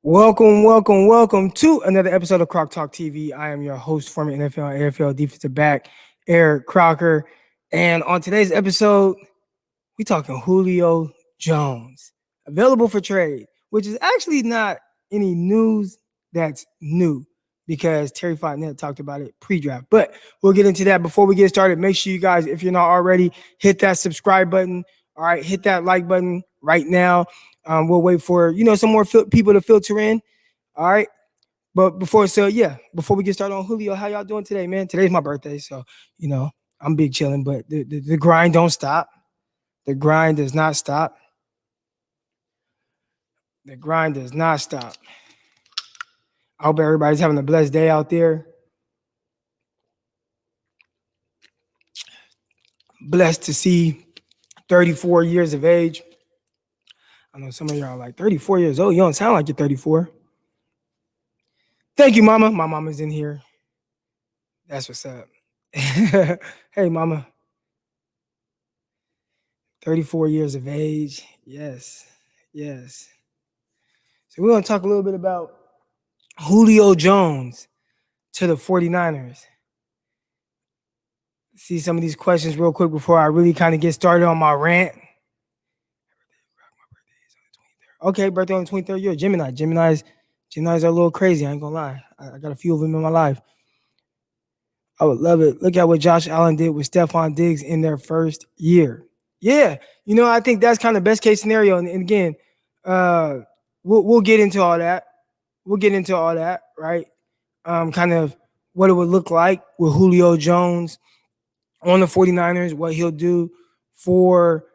Welcome to another episode of Croc Talk TV. I am your host, former NFL and AFL defensive back, Eric Crocker. And on today's episode, we talking Julio Jones, available for trade, which is actually not any news that's new because Terry Fontenot talked about it pre-draft. But we'll get into that. Before we get started, make sure you guys, if you're not already, hit that subscribe button. All right, hit that like button right now. We'll wait for some more people to filter in. All right. But before we get started on Julio, how y'all doing today, man? Today's my birthday, so I'm big chilling, but the grind don't stop. The grind does not stop. The grind does not stop. I hope everybody's having a blessed day out there. Blessed to see 34 years of age. I know some of y'all are like 34 years old. You don't sound like you're 34. Thank you, Mama. My mama's in here. That's what's up. Hey, Mama. 34 years of age. Yes. So we're going to talk a little bit about Julio Jones to the 49ers. See some of these questions real quick before I really kind of get started on my rant. Okay, birthday on the 23rd year. Gemini's are a little crazy. I ain't going to lie. I got a few of them in my life. I would love it. Look at what Josh Allen did with Stephon Diggs in their first year. Yeah, I think that's kind of best case scenario. And again, we'll get into all that. Right? Kind of what it would look like with Julio Jones on the 49ers, what he'll do for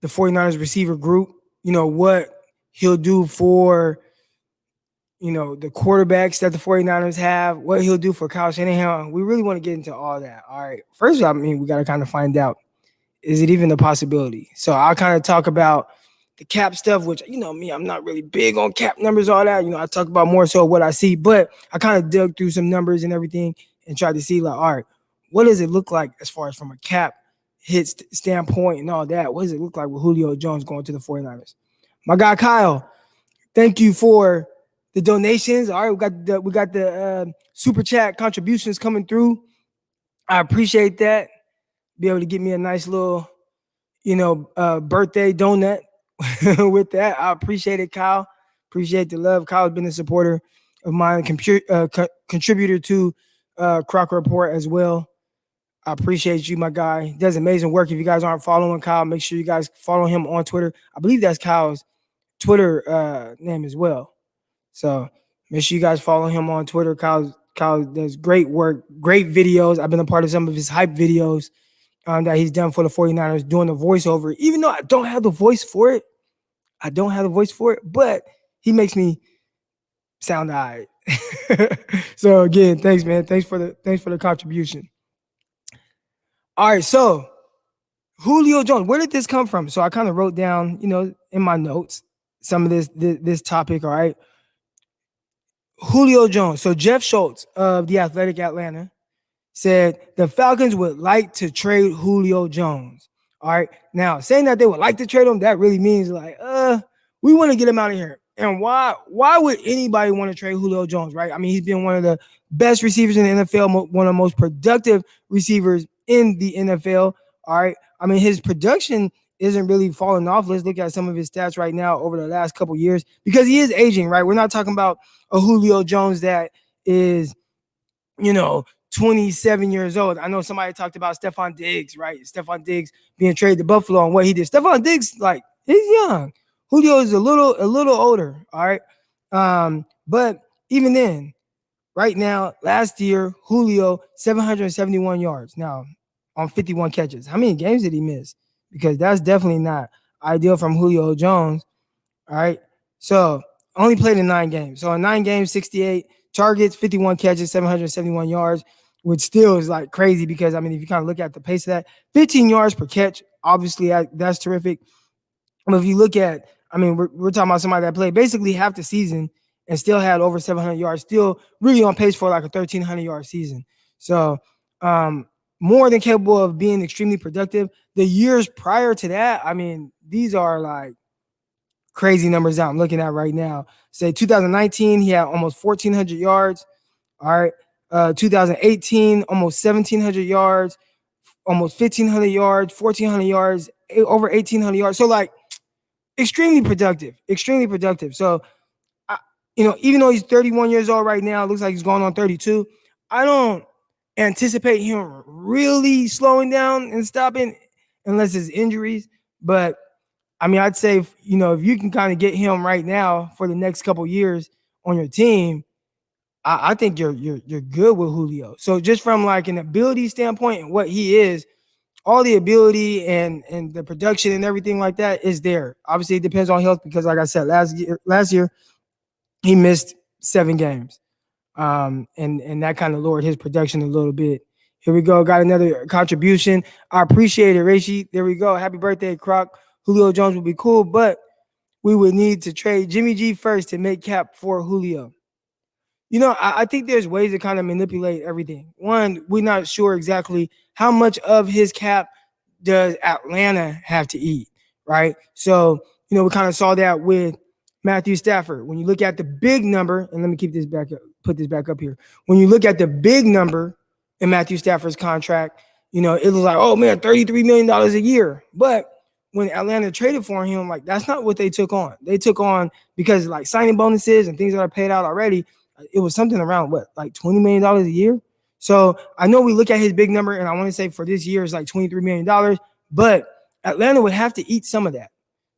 the 49ers receiver group, what he'll do for, the quarterbacks that the 49ers have, what he'll do for Kyle Shanahan. We really want to get into all that. All right. First, we got to kind of find out, is it even a possibility? So I'll kind of talk about the cap stuff, which, me, I'm not really big on cap numbers, all that. I talk about more so what I see, but I kind of dug through some numbers and everything and tried to see, like, all right, what does it look like as far as from a cap hit standpoint and all that? What does it look like with Julio Jones going to the 49ers? My guy, Kyle, thank you for the donations. All right, we got the super chat contributions coming through. I appreciate that. Be able to get me a nice little, birthday donut with that. I appreciate it, Kyle. Appreciate the love. Kyle's been a supporter of mine, contributor to Crocker Report as well. I appreciate you, my guy. He does amazing work. If you guys aren't following Kyle, make sure you guys follow him on Twitter. I believe that's Kyle's Twitter name as well. So make sure you guys follow him on Twitter. Kyle does great work, great videos. I've been a part of some of his hype videos that he's done for the 49ers, doing the voiceover. Even though I don't have the voice for it, but he makes me sound all right. So again, thanks, man. Thanks for the contribution. All right, so Julio Jones, where did this come from? So I kind of wrote down, in my notes, some of this topic. All right, Julio Jones. So Jeff Schultz of The Athletic Atlanta said the Falcons would like to trade Julio Jones. All right, now saying that they would like to trade him, that really means like, we want to get him out of here. And why would anybody want to trade Julio Jones, right? I mean, he's been one of the best receivers in the NFL, one of the most productive receivers in the NFL. All right. I mean, his production isn't really falling off. Let's look at some of his stats right now over the last couple years, because he is aging, right? We're not talking about a Julio Jones that is, 27 years old. I know somebody talked about Stephon Diggs, right? Stephon Diggs being traded to Buffalo and what he did. Stephon Diggs, like, he's young. Julio is a little older, all right? But even then, right now, last year, Julio, 771 yards. Now, on 51 catches. How many games did he miss? Because that's definitely not ideal from Julio Jones, all right? So, only played in 9 games. So, in 9 games, 68 targets, 51 catches, 771 yards, which still is like crazy because, I mean, if you kind of look at the pace of that, 15 yards per catch, obviously that's terrific. But if you look at, I mean, we're talking about somebody that played basically half the season and still had over 700 yards, still really on pace for like a 1,300-yard season. So, more than capable of being extremely productive. The years prior to that, I mean, these are like crazy numbers out I'm looking at right now. Say 2019, he had almost 1,400 yards. All right. 2018, almost 1,700 yards, almost 1,500 yards, 1,400 yards, over 1,800 yards. So, like, extremely productive, extremely productive. So, even though he's 31 years old right now, it looks like he's going on 32. I don't anticipate him really slowing down and stopping unless it's injuries. But I mean, I'd say, if you can kind of get him right now for the next couple years on your team, I think you're good with Julio. So just from like an ability standpoint and what he is, all the ability and the production and everything like that is there. Obviously, it depends on health because, like I said, last year he missed 7 games, and that kind of lowered his production a little bit. Here we go. Got another contribution. I appreciate it, Reishi. There we go. Happy birthday, Croc. Julio Jones would be cool, but we would need to trade Jimmy G first to make cap for Julio. I think there's ways to kind of manipulate everything. One, we're not sure exactly how much of his cap does Atlanta have to eat, right? So, we kind of saw that with Matthew Stafford. When you look at the big number, and let me put this back up here. When you look at the big number in Matthew Stafford's contract, it was like, oh man, $33 million a year. But when Atlanta traded for him, like, that's not what they took on. They took on, because like signing bonuses and things that are paid out already, it was something around like $20 million a year. So I know we look at his big number, and I want to say for this year it's like $23 million, but Atlanta would have to eat some of that.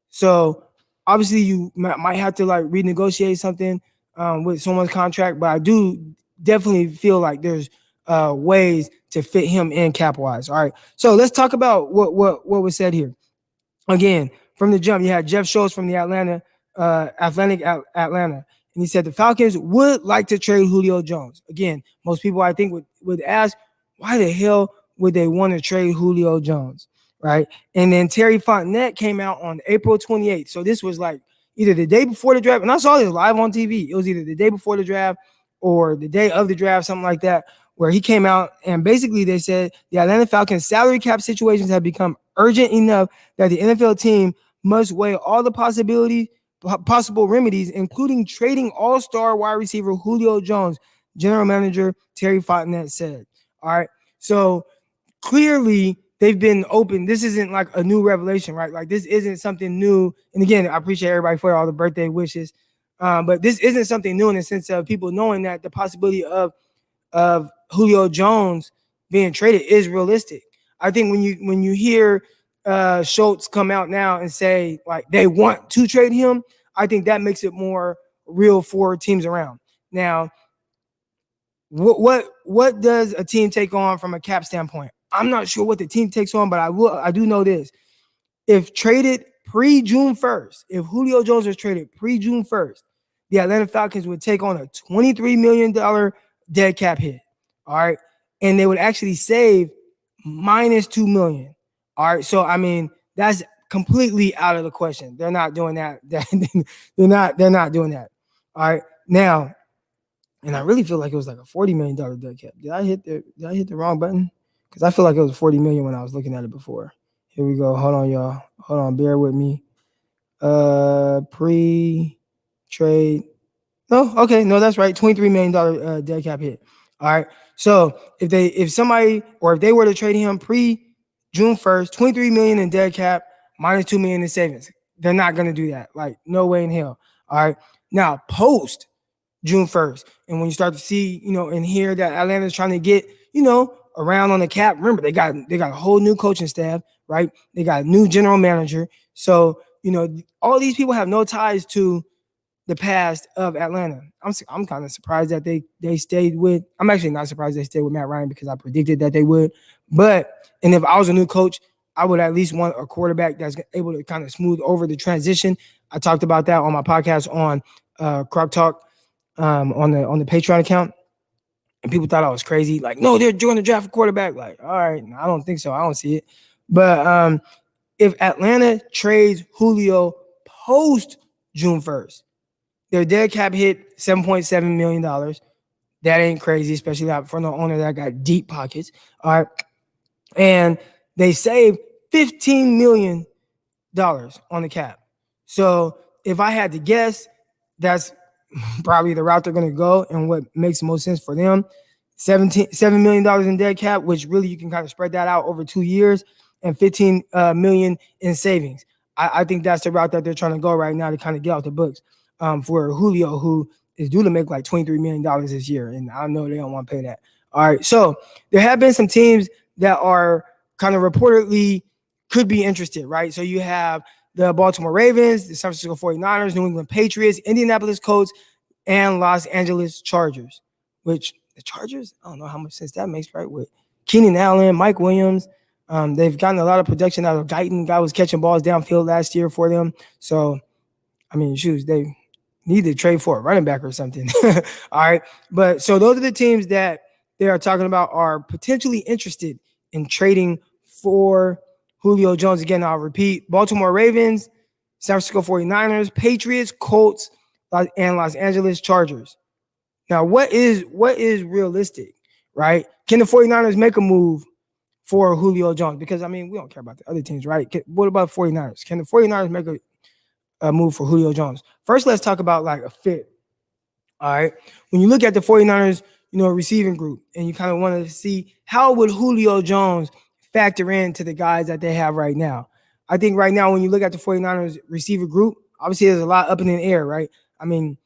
So obviously you might have to like renegotiate something with someone's contract, but I do definitely feel like there's ways to fit him in cap wise. All right. So let's talk about what was said here. Again, from the jump, you had Jeff Schultz from the Atlanta, and he said the Falcons would like to trade Julio Jones. Again, most people I think would ask, why the hell would they want to trade Julio Jones, right? And then Terry Fontenette came out on April 28th. So this was like either the day before the draft, and I saw this live on TV. It was either the day before the draft or the day of the draft, something like that, where he came out and basically they said the Atlanta Falcons salary cap situations have become urgent enough that the NFL team must weigh all the possible remedies, including trading all-star wide receiver Julio Jones, general manager Terry Fontenette said. All right. So clearly they've been open. This isn't like a new revelation, right? Like, this isn't something new. And again, I appreciate everybody for all the birthday wishes. But this isn't something new in the sense of people knowing that the possibility of Julio Jones being traded is realistic. I think when you hear Schultz come out now and say like they want to trade him, I think that makes it more real for teams around. Now, what does a team take on from a cap standpoint? I'm not sure what the team takes on, but I do know this. If traded pre-June 1st, if Julio Jones was traded pre-June 1st, the Atlanta Falcons would take on a $23 million dead cap hit. All right. And they would actually save minus $2 million. All right. So, I mean, that's completely out of the question. They're not doing that. They're not doing that. All right. Now, and I really feel like it was like a $40 million dead cap. Did I hit the wrong button? Because I feel like it was $40 million when I was looking at it before. Here we go. Hold on, y'all. Hold on. Bear with me. Pre-trade. No, okay. No, that's right. $23 million dead cap hit. All right. So if they were to trade him pre-June 1st, $23 million in dead cap, minus $2 million in savings. They're not going to do that. Like, no way in hell. All right. Now, post June 1st, and when you start to see, and hear that Atlanta's trying to get, around on the cap. Remember, they got a whole new coaching staff, right? They got a new general manager. So, all these people have no ties to the past of Atlanta. I'm kind of surprised that they stayed with. I'm actually not surprised they stayed with Matt Ryan because I predicted that they would. And if I was a new coach, I would at least want a quarterback that's able to kind of smooth over the transition. I talked about that on my podcast on Croc Talk on the Patreon account. And people thought I was crazy. Like, no, they're going to draft a quarterback. Like, all right, I don't think so. I don't see it. But if Atlanta trades Julio post June 1st, their dead cap hit $7.7 million. That ain't crazy, especially from the owner that got deep pockets. All right. And they saved $15 million on the cap. So if I had to guess, that's probably the route they're going to go and what makes the most sense for them. $7 million in dead cap, which really you can kind of spread that out over 2 years, and 15 million in savings. I think that's the route that they're trying to go right now to kind of get off the books for Julio, who is due to make like $23 million this year. And I know they don't want to pay that. All right. So there have been some teams that are kind of reportedly could be interested, right? So you have the Baltimore Ravens, the San Francisco 49ers, New England Patriots, Indianapolis Colts, and Los Angeles Chargers, which the Chargers, I don't know how much sense that makes, right? With Keenan Allen, Mike Williams. They've gotten a lot of production out of Guyton. Guy was catching balls downfield last year for them. So, I mean, shoes, they need to trade for a running back or something. All right. But so those are the teams that they are talking about are potentially interested in trading for Julio Jones. Again, I'll repeat: Baltimore Ravens, San Francisco 49ers, Patriots, Colts, and Los Angeles Chargers. Now, what is realistic, right? Can the 49ers make a move for Julio Jones? Because, I mean, we don't care about the other teams, right? What about 49ers? Can the 49ers make a move for Julio Jones? First, let's talk about like a fit. All right. When you look at the 49ers, receiving group, and you kind of want to see how would Julio Jones factor into the guys that they have right now. I think right now, when you look at the 49ers receiver group, obviously there's a lot up in the air, right? I mean,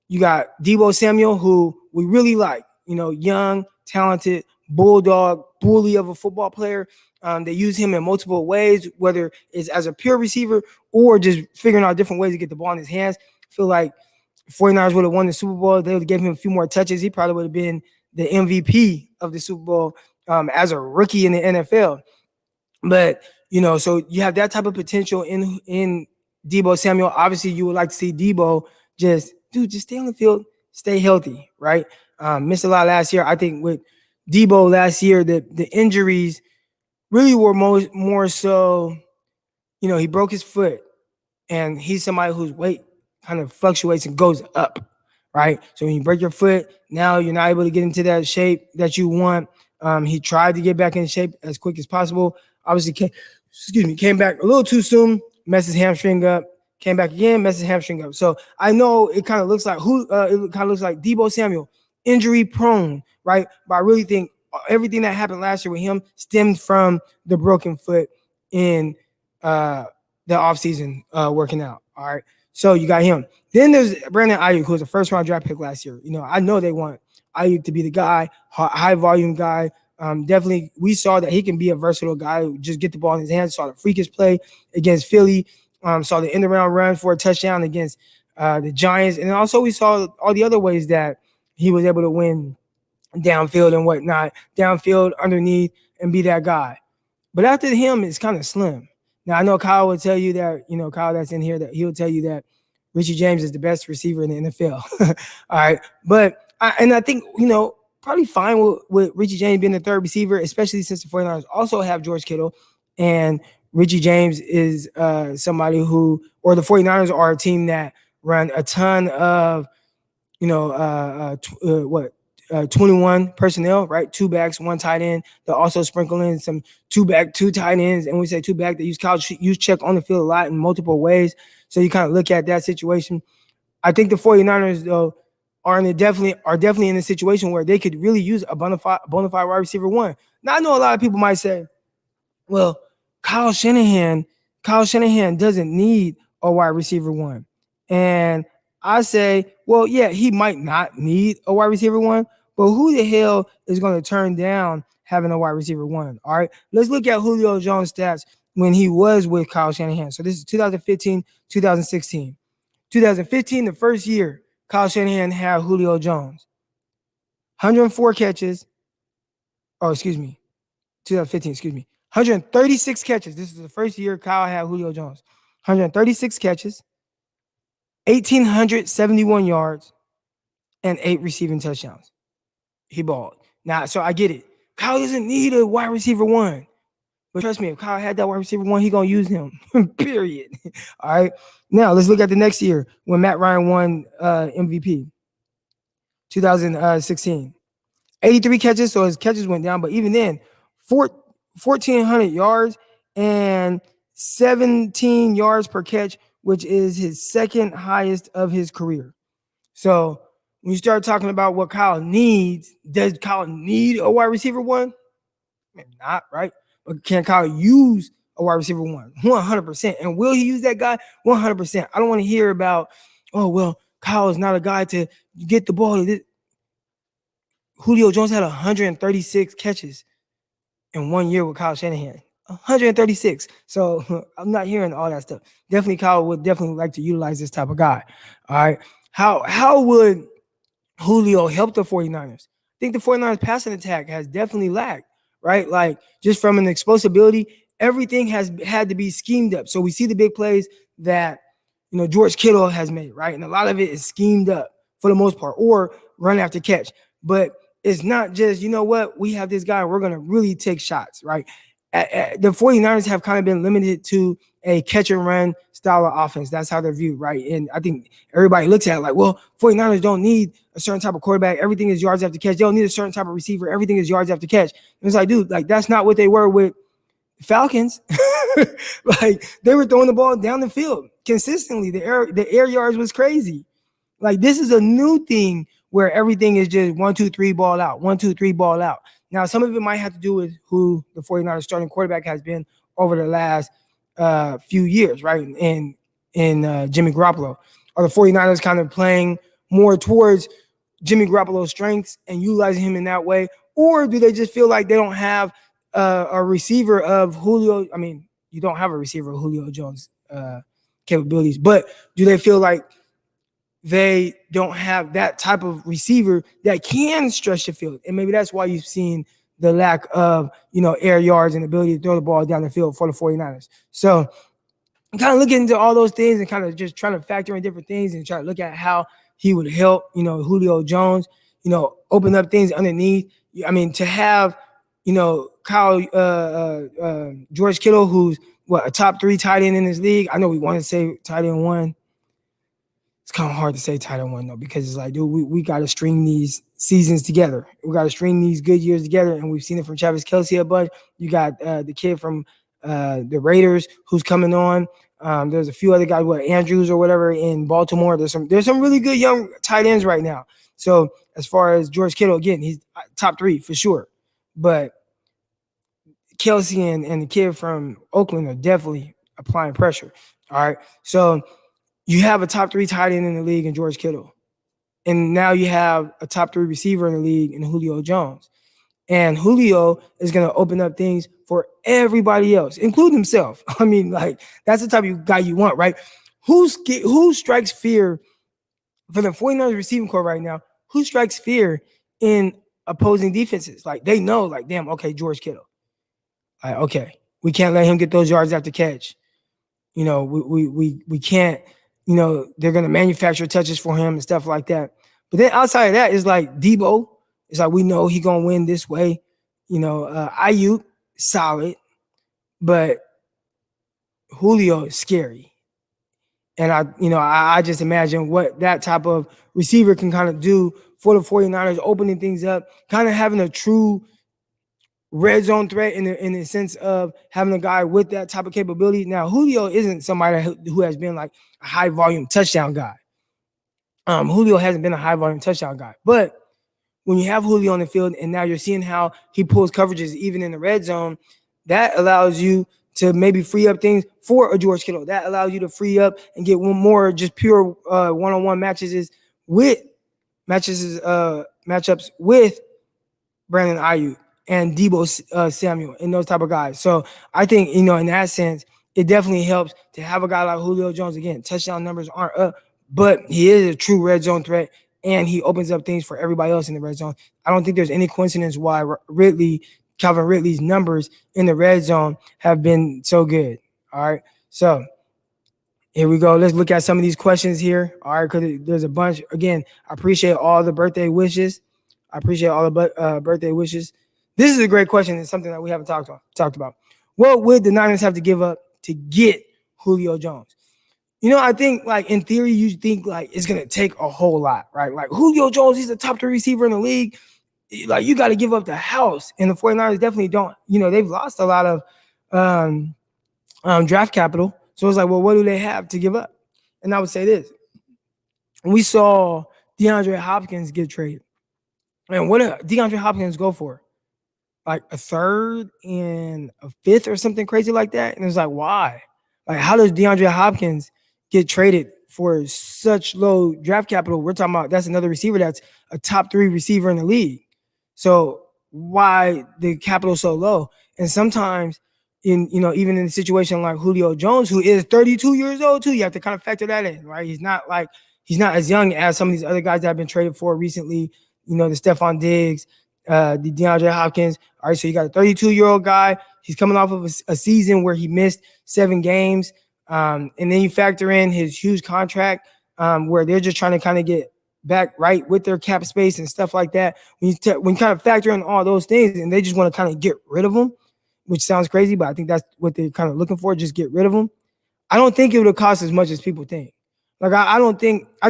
you got Deebo Samuel, who we really like, young, talented, bulldog, bully of a football player. They use him in multiple ways, whether it's as a pure receiver or just figuring out different ways to get the ball in his hands. I feel like 49ers would have won the Super Bowl. They would have given him a few more touches. He probably would have been the MVP of the Super Bowl as a rookie in the NFL. But, so you have that type of potential in Deebo Samuel. Obviously, you would like to see Deebo just stay on the field, stay healthy, right? Missed a lot last year. I think with Deebo last year, the injuries really were more so, he broke his foot, and he's somebody whose weight kind of fluctuates and goes up, right? So when you break your foot, now you're not able to get into that shape that you want. He tried to get back in shape as quick as possible. Obviously, came back a little too soon, messed his hamstring up. Came back again, messed his hamstring up. So I know it kind of looks like Deebo Samuel, injury prone, right? But I really think everything that happened last year with him stemmed from the broken foot in the offseason working out. All right. So you got him. Then there's Brandon Ayuk, who was a first-round draft pick last year. I know they want Ayuk to be the guy, high-volume guy. Definitely, we saw that he can be a versatile guy who just get the ball in his hands. Saw the freakish play against Philly. Saw the end-around run for a touchdown against the Giants. And also we saw all the other ways that he was able to win downfield and whatnot, downfield, underneath, and be that guy. But after him, it's kind of slim. Now, I know Kyle will tell you that, Kyle that's in here, that he'll tell you that Richie James is the best receiver in the NFL. All right. But I think, probably fine with Richie James being the third receiver, especially since the 49ers also have George Kittle, and Richie James is somebody who, or the 49ers are a team that run a ton of, 21 personnel, right? 2 backs, 1 tight end. They'll also sprinkle in some 2 back, 2 tight ends. And we say 2 back, they use check on the field a lot in multiple ways. So you kind of look at that situation. I think the 49ers, though, are definitely in a situation where they could really use a bona fide wide receiver one. Now, I know a lot of people might say, well, Kyle Shanahan doesn't need a wide receiver one. And I say, well, yeah, he might not need a wide receiver one, but who the hell is going to turn down having a wide receiver one? All right, let's look at Julio Jones' stats when he was with Kyle Shanahan. So this is 2015, 2016. 2015, the first year Kyle Shanahan had Julio Jones. 104 catches. Oh, excuse me. 2015, excuse me. 136 catches. This is the first year Kyle had Julio Jones. 136 catches, 1,871 yards, and 8 receiving touchdowns. He balled. Now, so I get it. Kyle doesn't need a wide receiver one. But trust me, if Kyle had that wide receiver one, he's going to use him, period. All right. Now, let's look at the next year when Matt Ryan won MVP, 2016. 83 catches, so his catches went down. But even then, 1,400 yards and 17 yards per catch which is his second highest of his career. So when you start talking about what Kyle needs, does Kyle need a wide receiver one? Maybe not, right? But can Kyle use a wide receiver one? 100%. And will he use that guy? 100%. I don't want to hear about, oh, well, Kyle is not a guy to get the ball. Julio Jones had 136 catches in 1 year with Kyle Shanahan. 136. So I'm not hearing all that stuff. Definitely Kyle would definitely like to utilize this type of guy. All right. How would Julio helped the 49ers? I think the 49ers passing attack has definitely lagged, right? Like just from an explosibility, everything has had to be schemed up. So we see the big plays that, George Kittle has made, right? And a lot of it is schemed up for the most part, or run after catch. But it's not just, we have this guy, we're going to really take shots, right? The 49ers have kind of been limited to a catch and run style of offense. That's how they're viewed, right? And I think everybody looks at it like, well, 49ers don't need a certain type of quarterback. Everything is yards after catch. They don't need a certain type of receiver. Everything is yards after catch. And it's like, dude, like that's not what they were with the Falcons. Like they were throwing the ball down the field consistently. The air yards was crazy. Like this is a new thing where everything is just 1, 2, 3 ball out, 1, 2, 3 ball out. Now, some of it might have to do with who the 49ers starting quarterback has been over the last few years, right? And Jimmy Garoppolo. Are the 49ers kind of playing more towards Jimmy Garoppolo's strengths and utilizing him in that way? Or do they just feel like they don't have a receiver of Julio? I mean, you don't have a receiver of Julio Jones capabilities, but do they feel like they don't have that type of receiver that can stretch the field? And maybe that's why you've seen the lack of, air yards and ability to throw the ball down the field for the 49ers. So I'm kind of looking into all those things and kind of just trying to factor in different things and try to look at how he would help, Julio Jones, open up things underneath. I mean, to have, Kyle, George Kittle, who's a top 3 tight end in this league. I know we want to say tight end 1. It's kind of hard to say tight end 1 though, because it's like, dude, we got to string these seasons together. We got to string these good years together, and we've seen it from Travis Kelce a bunch. You got the kid from the Raiders who's coming on. There's a few other guys, Andrews or whatever in Baltimore. There's some really good young tight ends right now. So as far as George Kittle, again, he's top 3 for sure. But Kelce and the kid from Oakland are definitely applying pressure. All right. So you have a top 3 tight end in the league in George Kittle. And now you have a top 3 receiver in the league in Julio Jones. And Julio is going to open up things for everybody else, including himself. I mean, like, that's the type of guy you want, right? Who strikes fear for the 49ers receiving corps right now? Who strikes fear in opposing defenses? Like, they know, like, damn, okay, George Kittle. Like, okay, we can't let him get those yards after catch. We can't, they're going to manufacture touches for him and stuff like that. But then outside of that, it's like Deebo. It's like we know he's going to win this way. Ayuk, solid. But Julio is scary. And I just imagine what that type of receiver can kind of do for the 49ers, opening things up, kind of having a true red zone threat in the sense of having a guy with that type of capability. Now, Julio isn't somebody who has been like a high volume touchdown guy. Julio hasn't been a high volume touchdown guy, but when you have Julio on the field and now you're seeing how he pulls coverages even in the red zone, that allows you to maybe free up things for a George Kittle. That allows you to free up and get one more just pure one-on-one matchups with Brandon Ayuk and Deebo Samuel and those type of guys. So I think, in that sense, it definitely helps to have a guy like Julio Jones. Again, touchdown numbers aren't up, but he is a true red zone threat, and he opens up things for everybody else in the red zone. I don't think there's any coincidence why Calvin Ridley's numbers in the red zone have been so good. All right, so here we go. Let's look at some of these questions here. All right, because there's a bunch. Again, I appreciate all the birthday wishes. Birthday wishes. This is a great question. It's something that we haven't talked about. What would the Niners have to give up to get Julio Jones? I think, like, in theory, you think, like, it's going to take a whole lot, right? Like, Julio Jones, he's the top 3 receiver in the league. Like, you got to give up the house. And the 49ers definitely don't. They've lost a lot of draft capital. So it's like, well, what do they have to give up? And I would say this. We saw DeAndre Hopkins get traded. And what did DeAndre Hopkins go for? Like a third and a fifth or something crazy like that. And it's like, why? Like, how does DeAndre Hopkins get traded for such low draft capital? We're talking about that's another receiver that's a top 3 receiver in the league. So why the capital so low? And sometimes even in a situation like Julio Jones, who is 32 years old too, you have to kind of factor that in, right? He's not as young as some of these other guys that have been traded for recently. The Stephon Diggs, the DeAndre Hopkins. All right, so you got a 32-year-old guy. He's coming off of a season where he missed 7 games. And then you factor in his huge contract where they're just trying to kind of get back right with their cap space and stuff like that. When you kind of factor in all those things and they just want to kind of get rid of him, which sounds crazy, but I think that's what they're kind of looking for, just get rid of him. I don't think it would have cost as much as people think. Like, I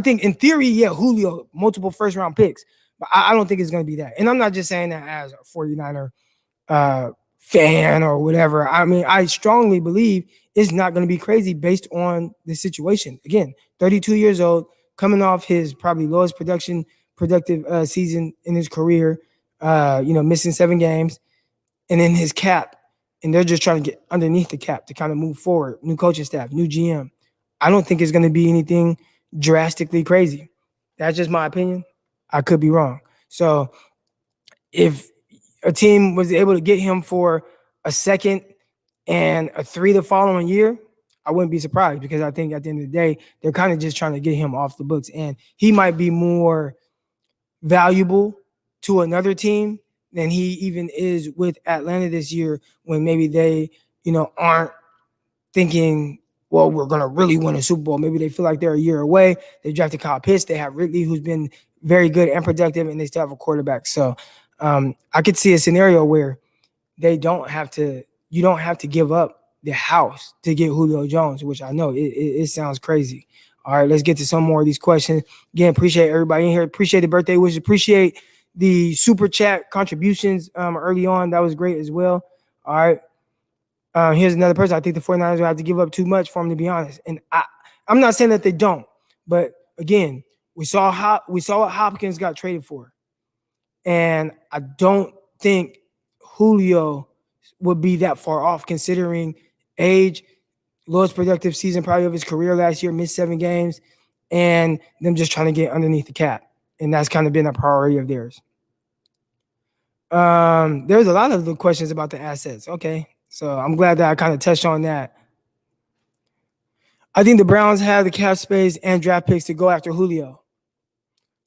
think in theory, yeah, Julio, multiple first-round picks, but I don't think it's going to be that. And I'm not just saying that as a 49er fan or whatever. I mean, I strongly believe it's not going to be crazy based on the situation. Again, 32 years old, coming off his probably lowest productive season in his career, missing 7 games, and then his cap, and they're just trying to get underneath the cap to kind of move forward. New coaching staff, new GM. I don't think it's going to be anything drastically crazy. That's just my opinion. I could be wrong. So if a team was able to get him for a second and a 3 the following year, I wouldn't be surprised, because I think at the end of the day, they're kind of just trying to get him off the books. And he might be more valuable to another team than he even is with Atlanta this year, when maybe they, aren't thinking, well, we're going to really win a Super Bowl. Maybe they feel like they're a year away. They drafted Kyle Pitts. They have Ridley, who's been very good and productive, and they still have a quarterback. So I could see a scenario where you don't have to give up the house to get Julio Jones, which I know it sounds crazy. All right, let's get to some more of these questions. Again, appreciate everybody in here. Appreciate the birthday wishes. Appreciate the super chat contributions early on. That was great as well. All right. Here's another person. I think the 49ers will have to give up too much for him, to be honest. And I'm not saying that they don't. But, again, we saw what Hopkins got traded for. And I don't think Julio would be that far off, considering age, lowest productive season probably of his career last year, missed 7 games, and them just trying to get underneath the cap. And that's kind of been a priority of theirs. There's a lot of the questions about the assets. Okay, so I'm glad that I kind of touched on that. I think the Browns have the cap space and draft picks to go after Julio.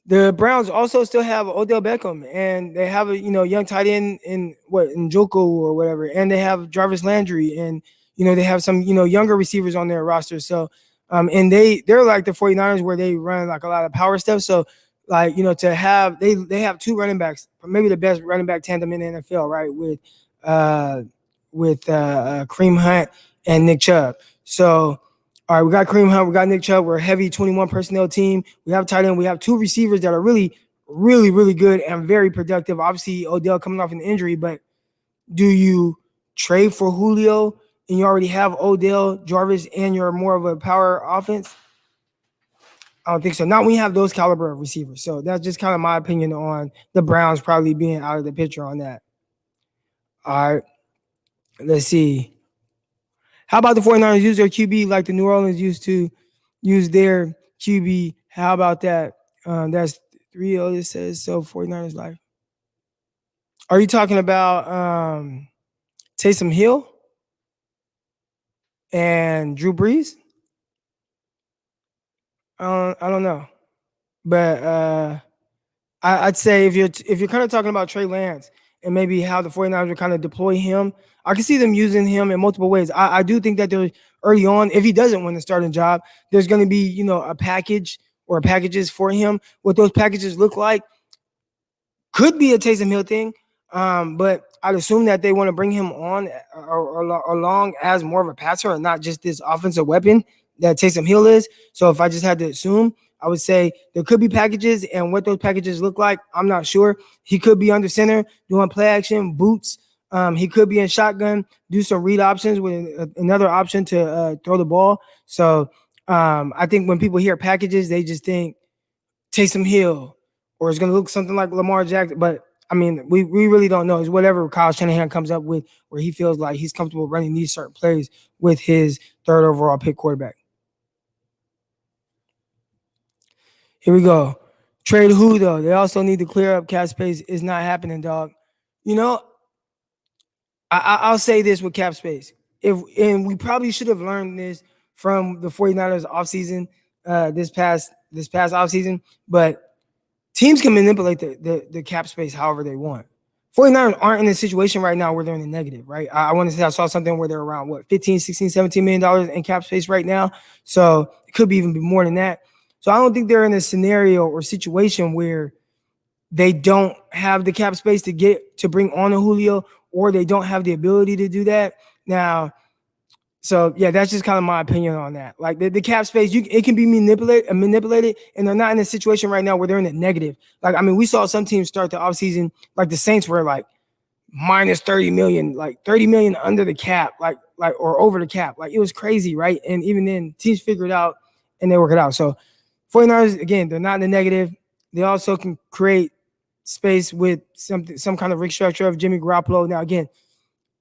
The Browns also still have Odell Beckham, and they have a young tight end in Njoku or whatever, and they have Jarvis Landry, and they have some younger receivers on their roster. So and they're like the 49ers, where they run like a lot of power stuff. So like to have they have 2 running backs, maybe the best running back tandem in the NFL, right, with Kareem Hunt and Nick Chubb. So all right, we got Kareem Hunt, we got Nick Chubb. We're a heavy 21 personnel team. We have tight end. We have 2 receivers that are really, really, really good and very productive. Obviously, Odell coming off an injury, but do you trade for Julio and you already have Odell, Jarvis, and you're more of a power offense? I don't think so. Not when you have those caliber of receivers. So that's just kind of my opinion on the Browns probably being out of the picture on that. All right, let's see. How about the 49ers use their QB like the New Orleans used to use their QB? How about that? That's 3-0. It says so. 49ers life. Are you talking about Taysom Hill and Drew Brees? I don't know, but I'd say if you're kind of talking about Trey Lance and maybe how the 49ers would kind of deploy him, I can see them using him in multiple ways. I do think that there's early on, if he doesn't win the starting job, there's going to be, a package or packages for him. What those packages look like could be a Taysom Hill thing, but I'd assume that they want to bring him on or along as more of a passer and not just this offensive weapon that Taysom Hill is. So if I just had to assume, I would say there could be packages, and what those packages look like, I'm not sure. He could be under center doing play action, boots. He could be in shotgun, do some read options with another option to throw the ball. So I think when people hear packages, they just think Taysom Hill or it's going to look something like Lamar Jackson. But I mean, we really don't know. It's whatever Kyle Shanahan comes up with, where he feels like he's comfortable running these certain plays with his third overall pick quarterback. Here we go. Trade who though? They also need to clear up cap space. It's not happening, dog. You know, I'll say this with cap space. And we probably should have learned this from the 49ers offseason, this past offseason, but teams can manipulate the cap space however they want. 49ers aren't in a situation right now where they're in the negative, right? I want to say I saw something where they're around what, 15, 16, 17 million dollars in cap space right now. So it could be even be more than that. So I don't think they're in a scenario or situation where they don't have the cap space to bring on a Julio, or they don't have the ability to do that. Now, so yeah, that's just kind of my opinion on that. Like the cap space, it can be manipulated, and they're not in a situation right now where they're in the negative. Like, I mean, we saw some teams start the offseason, like the Saints were like minus 30 million, like 30 million under the cap, like or over the cap. Like it was crazy, right? And even then, teams figure it out and they work it out. So 49ers, again, they're not in the negative. They also can create space with some kind of restructure of Jimmy Garoppolo. Now, again,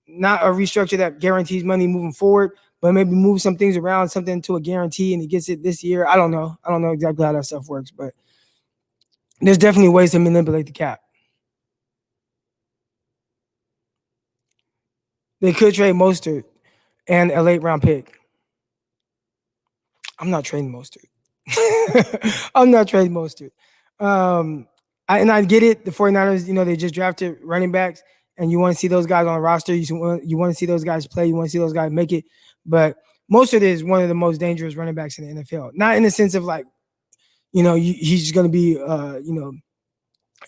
not a restructure that guarantees money moving forward, but maybe move some things around, something into a guarantee, and he gets it this year. I don't know. I don't know exactly how that stuff works, but there's definitely ways to manipulate the cap. They could trade Mostert and a late round pick. I'm not trading Mostert. I'm not trading Mostert. I get it. The 49ers, they just drafted running backs, and you want to see those guys on the roster. You want to see those guys play. You want to see those guys make it. But Mostert is one of the most dangerous running backs in the NFL. Not in the sense of like, he's going to be,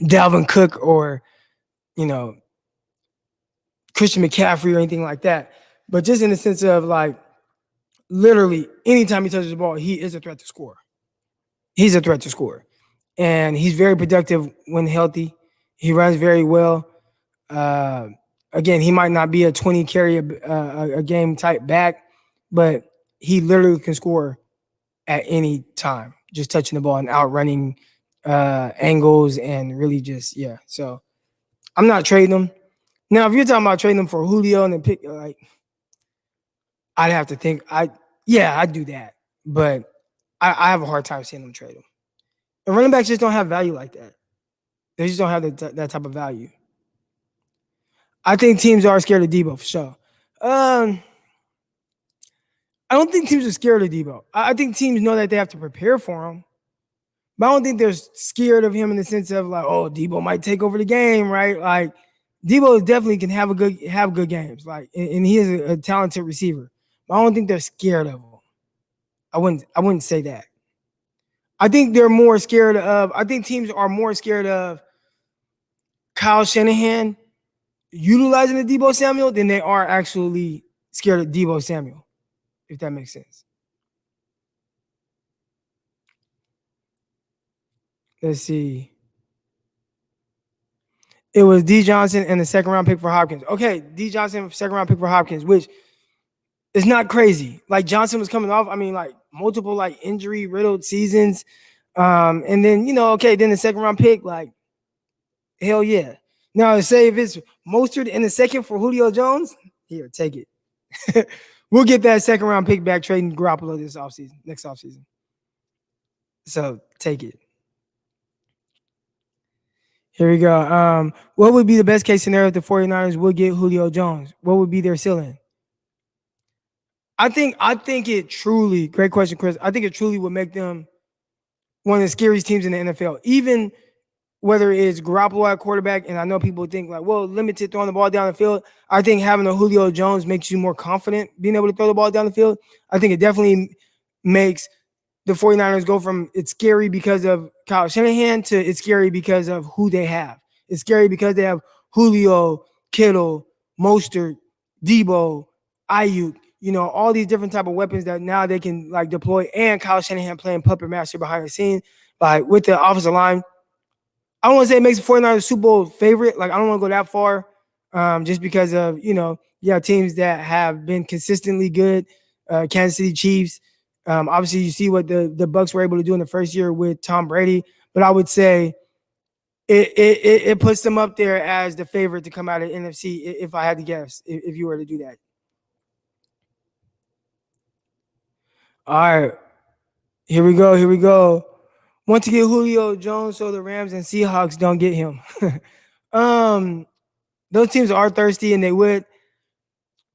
Dalvin Cook or, Christian McCaffrey or anything like that. But just in the sense of like, literally, anytime he touches the ball, he is a threat to score. He's a threat to score. And he's very productive when healthy. He runs very well. Again, he might not be a 20 carry a game type back, but he literally can score at any time, just touching the ball and outrunning angles and really just, yeah. So I'm not trading him. Now, if you're talking about trading him for Julio and then pick, like, I'd have to think. I'd do that. But I have a hard time seeing them trade him. And running backs just don't have value like that. They just don't have that type of value. I think teams are scared of Deebo for sure. I don't think teams are scared of Deebo. I think teams know that they have to prepare for him. But I don't think they're scared of him in the sense of like, oh, Deebo might take over the game, right? Like Deebo definitely can have good games. Like, and he is a talented receiver. But I don't think they're scared of him. I wouldn't say that. I think teams are more scared of Kyle Shanahan utilizing the Deebo Samuel than they are actually scared of Deebo Samuel, if that makes sense. Let's see. It was D Johnson and the second round pick for Hopkins. Okay, D Johnson, second round pick for Hopkins, which is not crazy. Like Johnson was coming off, like multiple like injury riddled seasons. And then, then the second round pick, like, hell yeah. Now, say if it's Mostert in the second for Julio Jones, here, take it. We'll get that second round pick back trading Garoppolo next offseason. So take it. Here we go. What would be the best case scenario if the 49ers would get Julio Jones? What would be their ceiling? I think it truly, great question, Chris. I think it truly would make them one of the scariest teams in the NFL. Even whether it's Garoppolo at quarterback, and I know people think like, well, limited throwing the ball down the field. I think having a Julio Jones makes you more confident being able to throw the ball down the field. I think it definitely makes the 49ers go from it's scary because of Kyle Shanahan to it's scary because of who they have. It's scary because they have Julio, Kittle, Mostert, Deebo, Ayuk, all these different type of weapons that now they can like deploy, and Kyle Shanahan playing puppet master behind the scene, like with the offensive line. I don't want to say it makes the 49ers Super Bowl favorite. Like, I don't want to go that far just because of, you have teams that have been consistently good, Kansas City Chiefs, Obviously, you see what the Bucks were able to do in the first year with Tom Brady, but I would say it puts them up there as the favorite to come out of NFC if I had to guess, if you were to do that. All right, here we go. Here we go. Want to get Julio Jones so the Rams and Seahawks don't get him. um, those teams are thirsty, and they would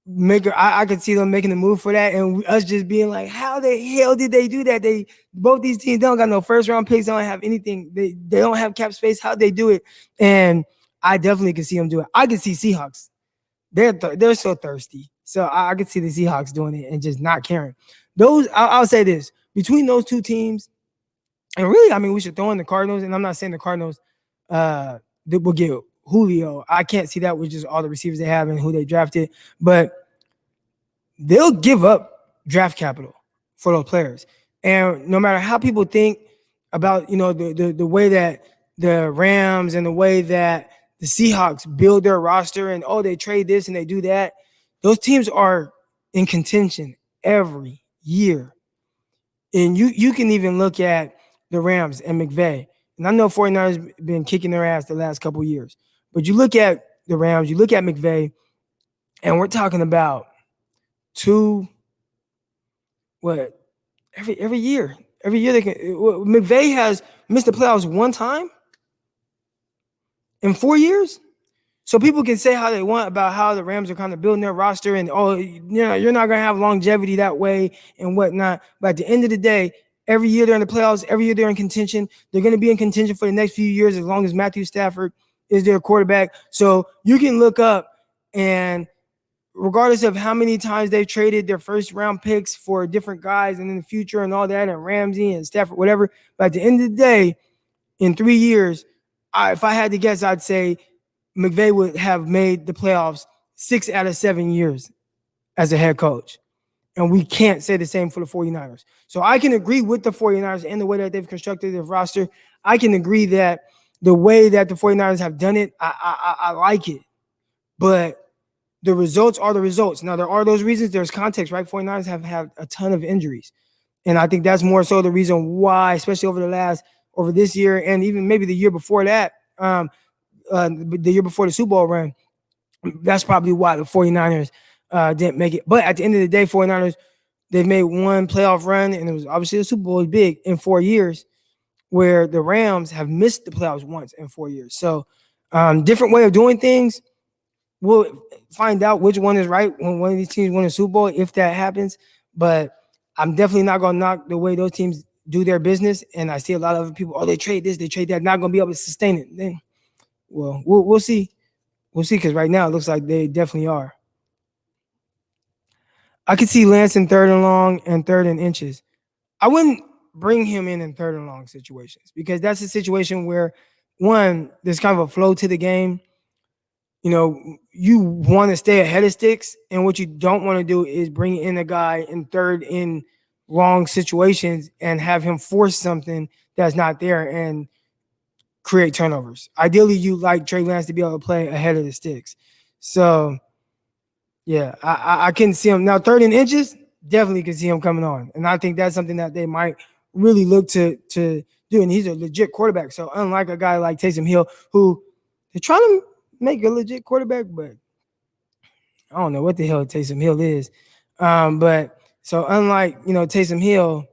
make. I could see them making a move for that, and us just being like, "How the hell did they do that?" They both these teams don't got no first round picks, don't have anything. They don't have cap space. How'd they do it? And I definitely could see them do it. I could see Seahawks. They're so thirsty. So I could see the Seahawks doing it and just not caring. I'll say this, between those two teams, and really, I mean, we should throw in the Cardinals. And I'm not saying the Cardinals will get Julio. I can't see that with just all the receivers they have and who they drafted. But they'll give up draft capital for those players. And no matter how people think about, the way that the Rams and the way that the Seahawks build their roster and, they trade this and they do that, those teams are in contention every year. And you can even look at the Rams and McVay. And I know 49ers been kicking their ass the last couple of years. But you look at the Rams, you look at McVay, and we're talking about every year. Every year they can. McVay has missed the playoffs one time in 4 years. So people can say how they want about how the Rams are kind of building their roster and, you're not going to have longevity that way and whatnot. But at the end of the day, every year they're in the playoffs. Every year they're in contention. They're going to be in contention for the next few years as long as Matthew Stafford is their quarterback. So you can look up, and regardless of how many times they've traded their first round picks for different guys and in the future and all that, and Ramsey and Stafford, whatever. But at the end of the day, in 3 years, if I had to guess, I'd say McVay would have made the playoffs 6 out of 7 years as a head coach. And we can't say the same for the 49ers. So I can agree with the 49ers and the way that they've constructed their roster. I can agree that the way that the 49ers have done it, I like it. But the results are the results. Now, there are those reasons. There's context, right? 49ers have had a ton of injuries. And I think that's more so the reason why, especially over this year and even maybe the year before that, the year before the Super Bowl run, that's probably why the 49ers didn't make it. But at the end of the day, 49ers, they've made one playoff run, and it was obviously the Super Bowl is big in 4 years, where the Rams have missed the playoffs once in 4 years. So different way of doing things. We'll find out which one is right when one of these teams win a Super Bowl, if that happens. But I'm definitely not going to knock the way those teams do their business. And I see a lot of other people, they trade this, they trade that, not going to be able to sustain it. Then, well, we'll see. We'll see, because right now it looks like they definitely are. I could see Lance in 3rd and long and 3rd and inches. I wouldn't bring him in 3rd and long situations, because that's a situation where, one, there's kind of a flow to the game. You want to stay ahead of sticks, and what you don't want to do is bring in a guy in 3rd in long situations and have him force something that's not there and create turnovers. Ideally, you like Trey Lance to be able to play ahead of the sticks. So, yeah, I can see him. Now, 3rd and inches, definitely can see him coming on. And I think that's something that they might really look to do. And he's a legit quarterback. So, unlike a guy like Taysom Hill, who they're trying to make a legit quarterback, but I don't know what the hell Taysom Hill is. But so unlike, Taysom Hill,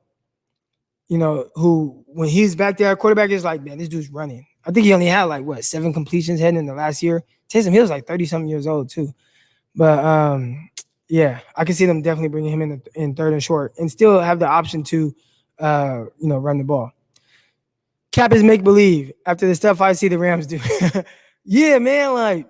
who when he's back there, quarterback is like, man, this dude's running. I think he only had 7 completions heading in the last year. Taysom Hill's 30-something years old too. But yeah, I can see them definitely bringing him in 3rd and short and still have the option to, run the ball. Cap is make believe after the stuff I see the Rams do. Yeah, man, I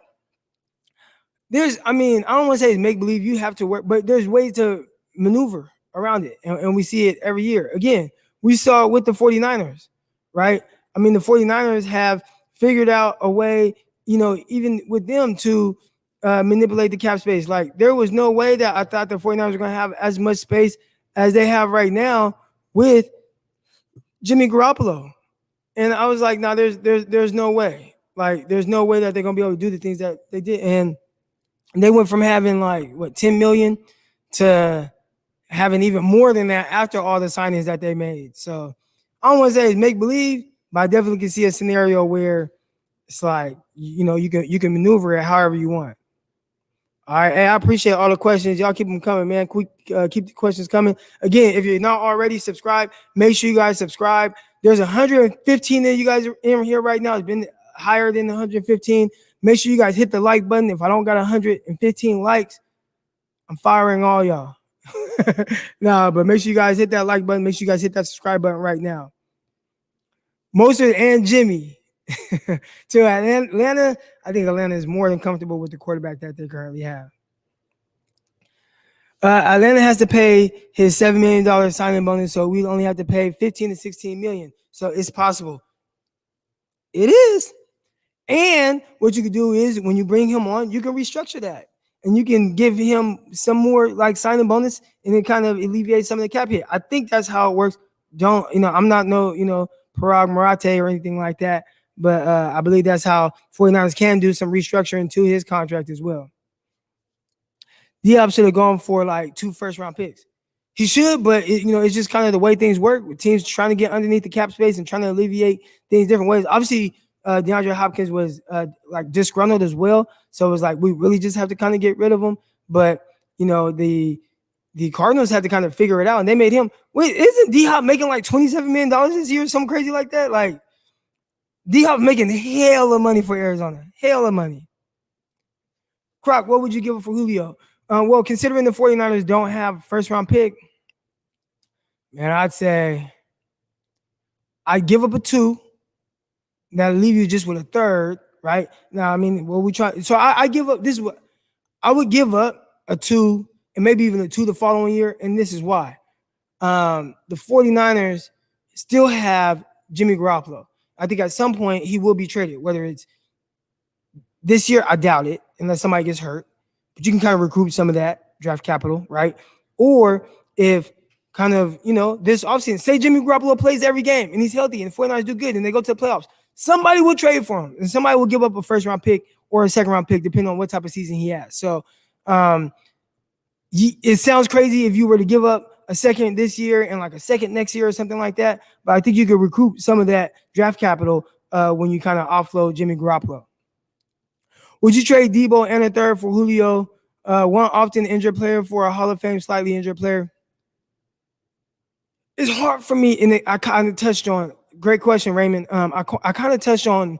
don't want to say it's make believe. You have to work, but there's ways to maneuver around it. And we see it every year. Again, we saw it with the 49ers, right? The 49ers have figured out a way, even with them to manipulate the cap space. There was no way that I thought the 49ers were going to have as much space as they have right now with Jimmy Garoppolo. And I was like, no, there's no way. There's no way that they're going to be able to do the things that they did. And they went from having $10 million to having even more than that after all the signings that they made. So I don't want to say it's make believe, but I definitely can see a scenario where it's like, you can maneuver it however you want. All right, hey, I appreciate all the questions. Y'all keep them coming, man. Keep the questions coming. Again, if you're not already subscribed, make sure you guys subscribe. There's 115 of you guys in here right now. It's been higher than 115. Make sure you guys hit the like button. If I don't got 115 likes, I'm firing all y'all. Nah, but make sure you guys hit that like button. Make sure you guys hit that subscribe button right now. Mostert and Jimmy to Atlanta. I think Atlanta is more than comfortable with the quarterback that they currently have. Atlanta has to pay his $7 million signing bonus, so we only have to pay 15 to 16 million. So it's possible. It is. And what you can do is when you bring him on, you can restructure that. And you can give him some more like signing bonus and it kind of alleviates some of the cap hit. I think that's how it works. I'm not no, Parag Marate or anything like that. But I believe that's how 49ers can do some restructuring to his contract as well. Diop should have gone for like 2 first-round picks. He should, but it's just kind of the way things work with teams trying to get underneath the cap space and trying to alleviate things different ways. Obviously, DeAndre Hopkins was like disgruntled as well, so it was like we really just have to kind of get rid of him. But the Cardinals had to kind of figure it out, and they made him. Wait, isn't D-Hop making like $27 million this year, or something crazy like that? Like D-Hop making hell of money for Arizona, hell of money. Croc, what would you give it for Julio? Well, considering the 49ers don't have a first-round pick, man, I'd say I'd give up a 2. That'll leave you just with a 3rd, right? Now, I mean, what we try. So I give up. This is what I would give up a 2 and maybe even a 2 the following year, and this is why. The 49ers still have Jimmy Garoppolo. I think at some point he will be traded, whether it's this year, I doubt it, unless somebody gets hurt. But you can kind of recoup some of that draft capital, right? Or if kind of, this offseason, say Jimmy Garoppolo plays every game and he's healthy and the 49ers do good and they go to the playoffs, somebody will trade for him and somebody will give up a first-round pick or a second-round pick, depending on what type of season he has. So it sounds crazy if you were to give up a second this year and like a second next year or something like that, but I think you could recoup some of that draft capital when you kind of offload Jimmy Garoppolo. Would you trade Deebo and a 3rd for Julio, one often injured player for a Hall of Fame slightly injured player? It's hard for me, and I kind of touched on. Great question, Raymond. I kind of touched on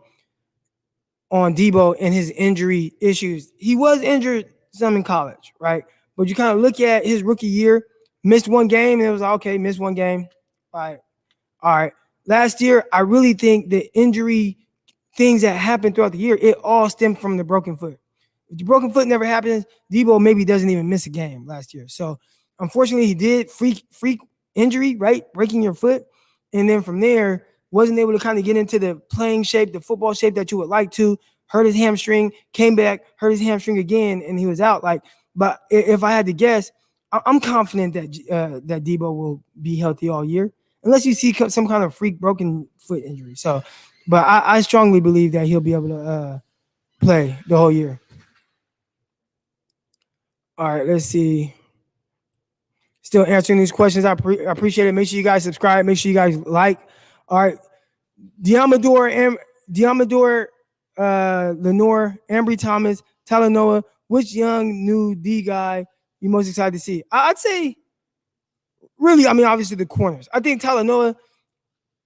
Deebo and his injury issues. He was injured some in college, right? But you kind of look at his rookie year, missed 1 game, and it was okay, missed 1 game. All right. Last year, I really think the injury things that happened throughout the year, it all stemmed from the broken foot. If the broken foot never happens, Deebo maybe doesn't even miss a game last year. So unfortunately, he did freak injury, right? Breaking your foot. And then from there, wasn't able to kind of get into the playing shape, the football shape that you would like to. Hurt his hamstring, came back, hurt his hamstring again, and he was out. But if I had to guess, I'm confident that that Deebo will be healthy all year, unless you see some kind of freak broken foot injury. So, but I strongly believe that he'll be able to play the whole year. All right, let's see. Still answering these questions. I appreciate it. Make sure you guys subscribe. Make sure you guys like. All right, Diamador, Lenore, Ambry Thomas, Talanoa. Which young new D guy you most excited to see? I'd say, really, I mean, obviously the corners. I think Talanoa,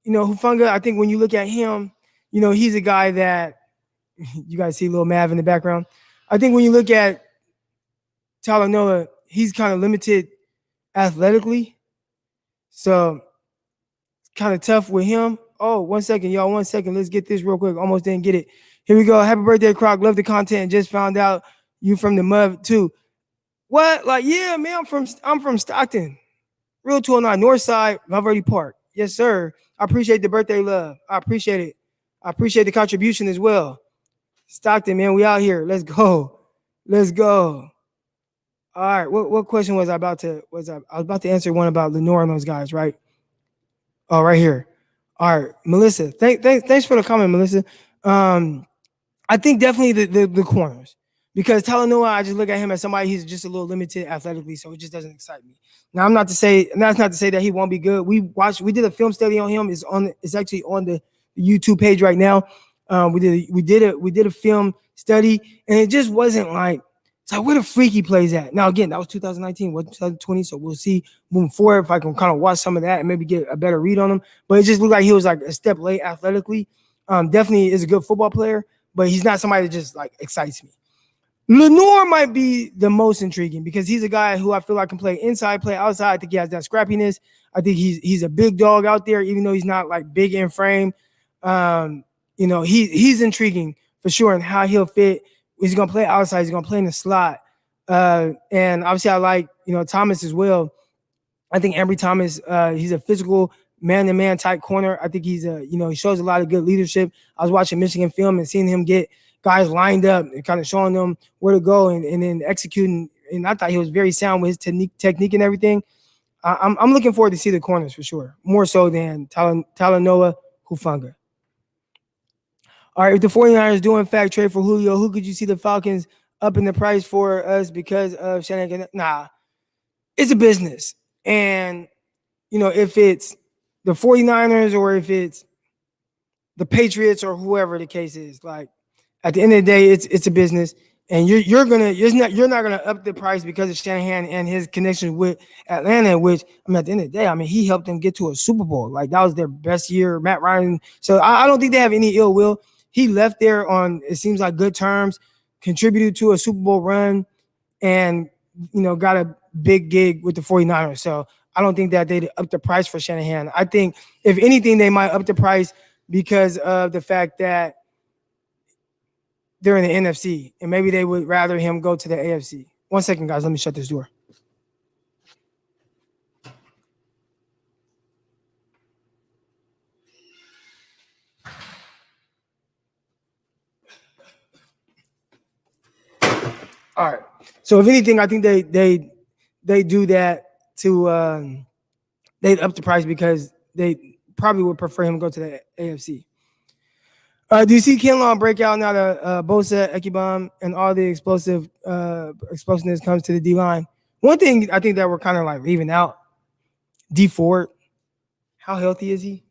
Hufanga, I think when you look at him, he's a guy that you guys see little Mav in the background. I think when you look at Talanoa, he's kind of limited athletically. So kind of tough with him. Oh, 1 second, y'all. 1 second. Let's get this real quick. Almost didn't get it. Here we go. Happy birthday, Croc. Love the content. Just found out you from the mud too. What? Like, yeah, man, I'm from Stockton. Real 209, North Side, Valverde Park. Yes, sir. I appreciate the birthday love. I appreciate it. I appreciate the contribution as well. Stockton, man, we out here. Let's go. Let's go. All right. What question was I about to I was about to answer one about Lenore and those guys, right? Oh, right here. All right, Melissa. Thanks for the comment, Melissa. I think definitely the corners, Because Talanoa, I just look at him as somebody he's just a little limited athletically, so it just doesn't excite me. Now, I'm not to say, and that's not to say that he won't be good. We did a film study on him. It's actually on the YouTube page right now. We did a film study, and it just wasn't like it's like where the freaky plays at. Now, again, that was 2019, wasn't 2020, so we'll see moving forward if I can kind of watch some of that and maybe get a better read on him. But it just looked like he was like a step late athletically. Definitely is a good football player, but he's not somebody that just like excites me. Lenore might be the most intriguing because he's a guy who I feel like can play inside, play outside. I think he has that scrappiness. I think he's a big dog out there, even though he's not like big in frame. He's intriguing for sure and how he'll fit. He's gonna play outside. He's gonna play in the slot. And obviously, I like Thomas as well. I think Ambry Thomas, he's a physical man-to-man type corner. I think he shows a lot of good leadership. I was watching Michigan film and seeing him get guys lined up and kind of showing them where to go and then executing. And I thought he was very sound with his technique and everything. I'm looking forward to see the corners for sure, more so than Talanoa Hufanga. All right, if the 49ers do in fact trade for Julio, who could you see the Falcons up in the price for us because of Shanahan? Nah, it's a business. And, if it's the 49ers or if it's the Patriots or whoever the case is, like at the end of the day, it's a business. And you're not gonna up the price because of Shanahan and his connection with Atlanta, which at the end of the day, he helped them get to a Super Bowl. Like that was their best year, Matt Ryan. So I don't think they have any ill will. He left there on, it seems like, good terms, contributed to a Super Bowl run, and got a big gig with the 49ers. So I don't think that they'd up the price for Shanahan. I think if anything, they might up the price because of the fact that they're in the NFC, and maybe they would rather him go to the AFC. 1 second, guys. Let me shut this door. All right. So if anything, I think they do that to they'd up the price because they probably would prefer him go to the AFC. Do you see Kinlaw break out now that Bosa, Ekibom, and all the explosiveness comes to the D-line? One thing I think that we're kind of like leaving out, D Ford. How healthy is he?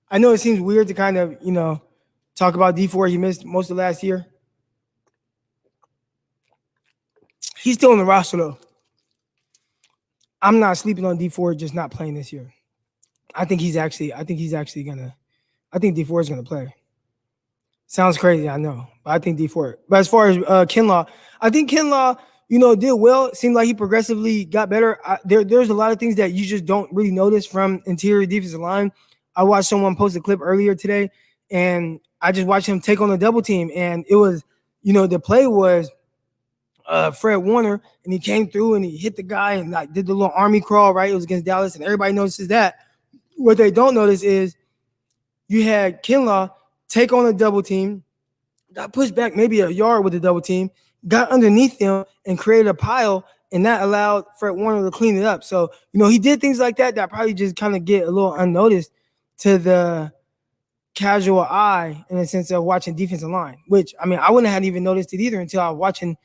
I know it seems weird to kind of, talk about D Ford. He missed most of last year. He's still on the roster, though. I'm not sleeping on D Ford just not playing this year. I think D Ford is gonna play. Sounds crazy, I know, but I think D Ford. But as far as Kinlaw, I think Kinlaw, did well. It seemed like he progressively got better. There's a lot of things that you just don't really notice from interior defensive line. I watched someone post a clip earlier today, and I just watched him take on a double team, and it was, the play was Fred Warner, and he came through and he hit the guy and like did the little army crawl, right? It was against Dallas, and everybody notices that. What they don't notice is you had Kinlaw take on a double team, got pushed back maybe a yard with the double team, got underneath them and created a pile, and that allowed Fred Warner to clean it up. So, he did things like that probably just kind of get a little unnoticed to the casual eye in the sense of watching defensive line, which, I wouldn't have even noticed it either until I was watching,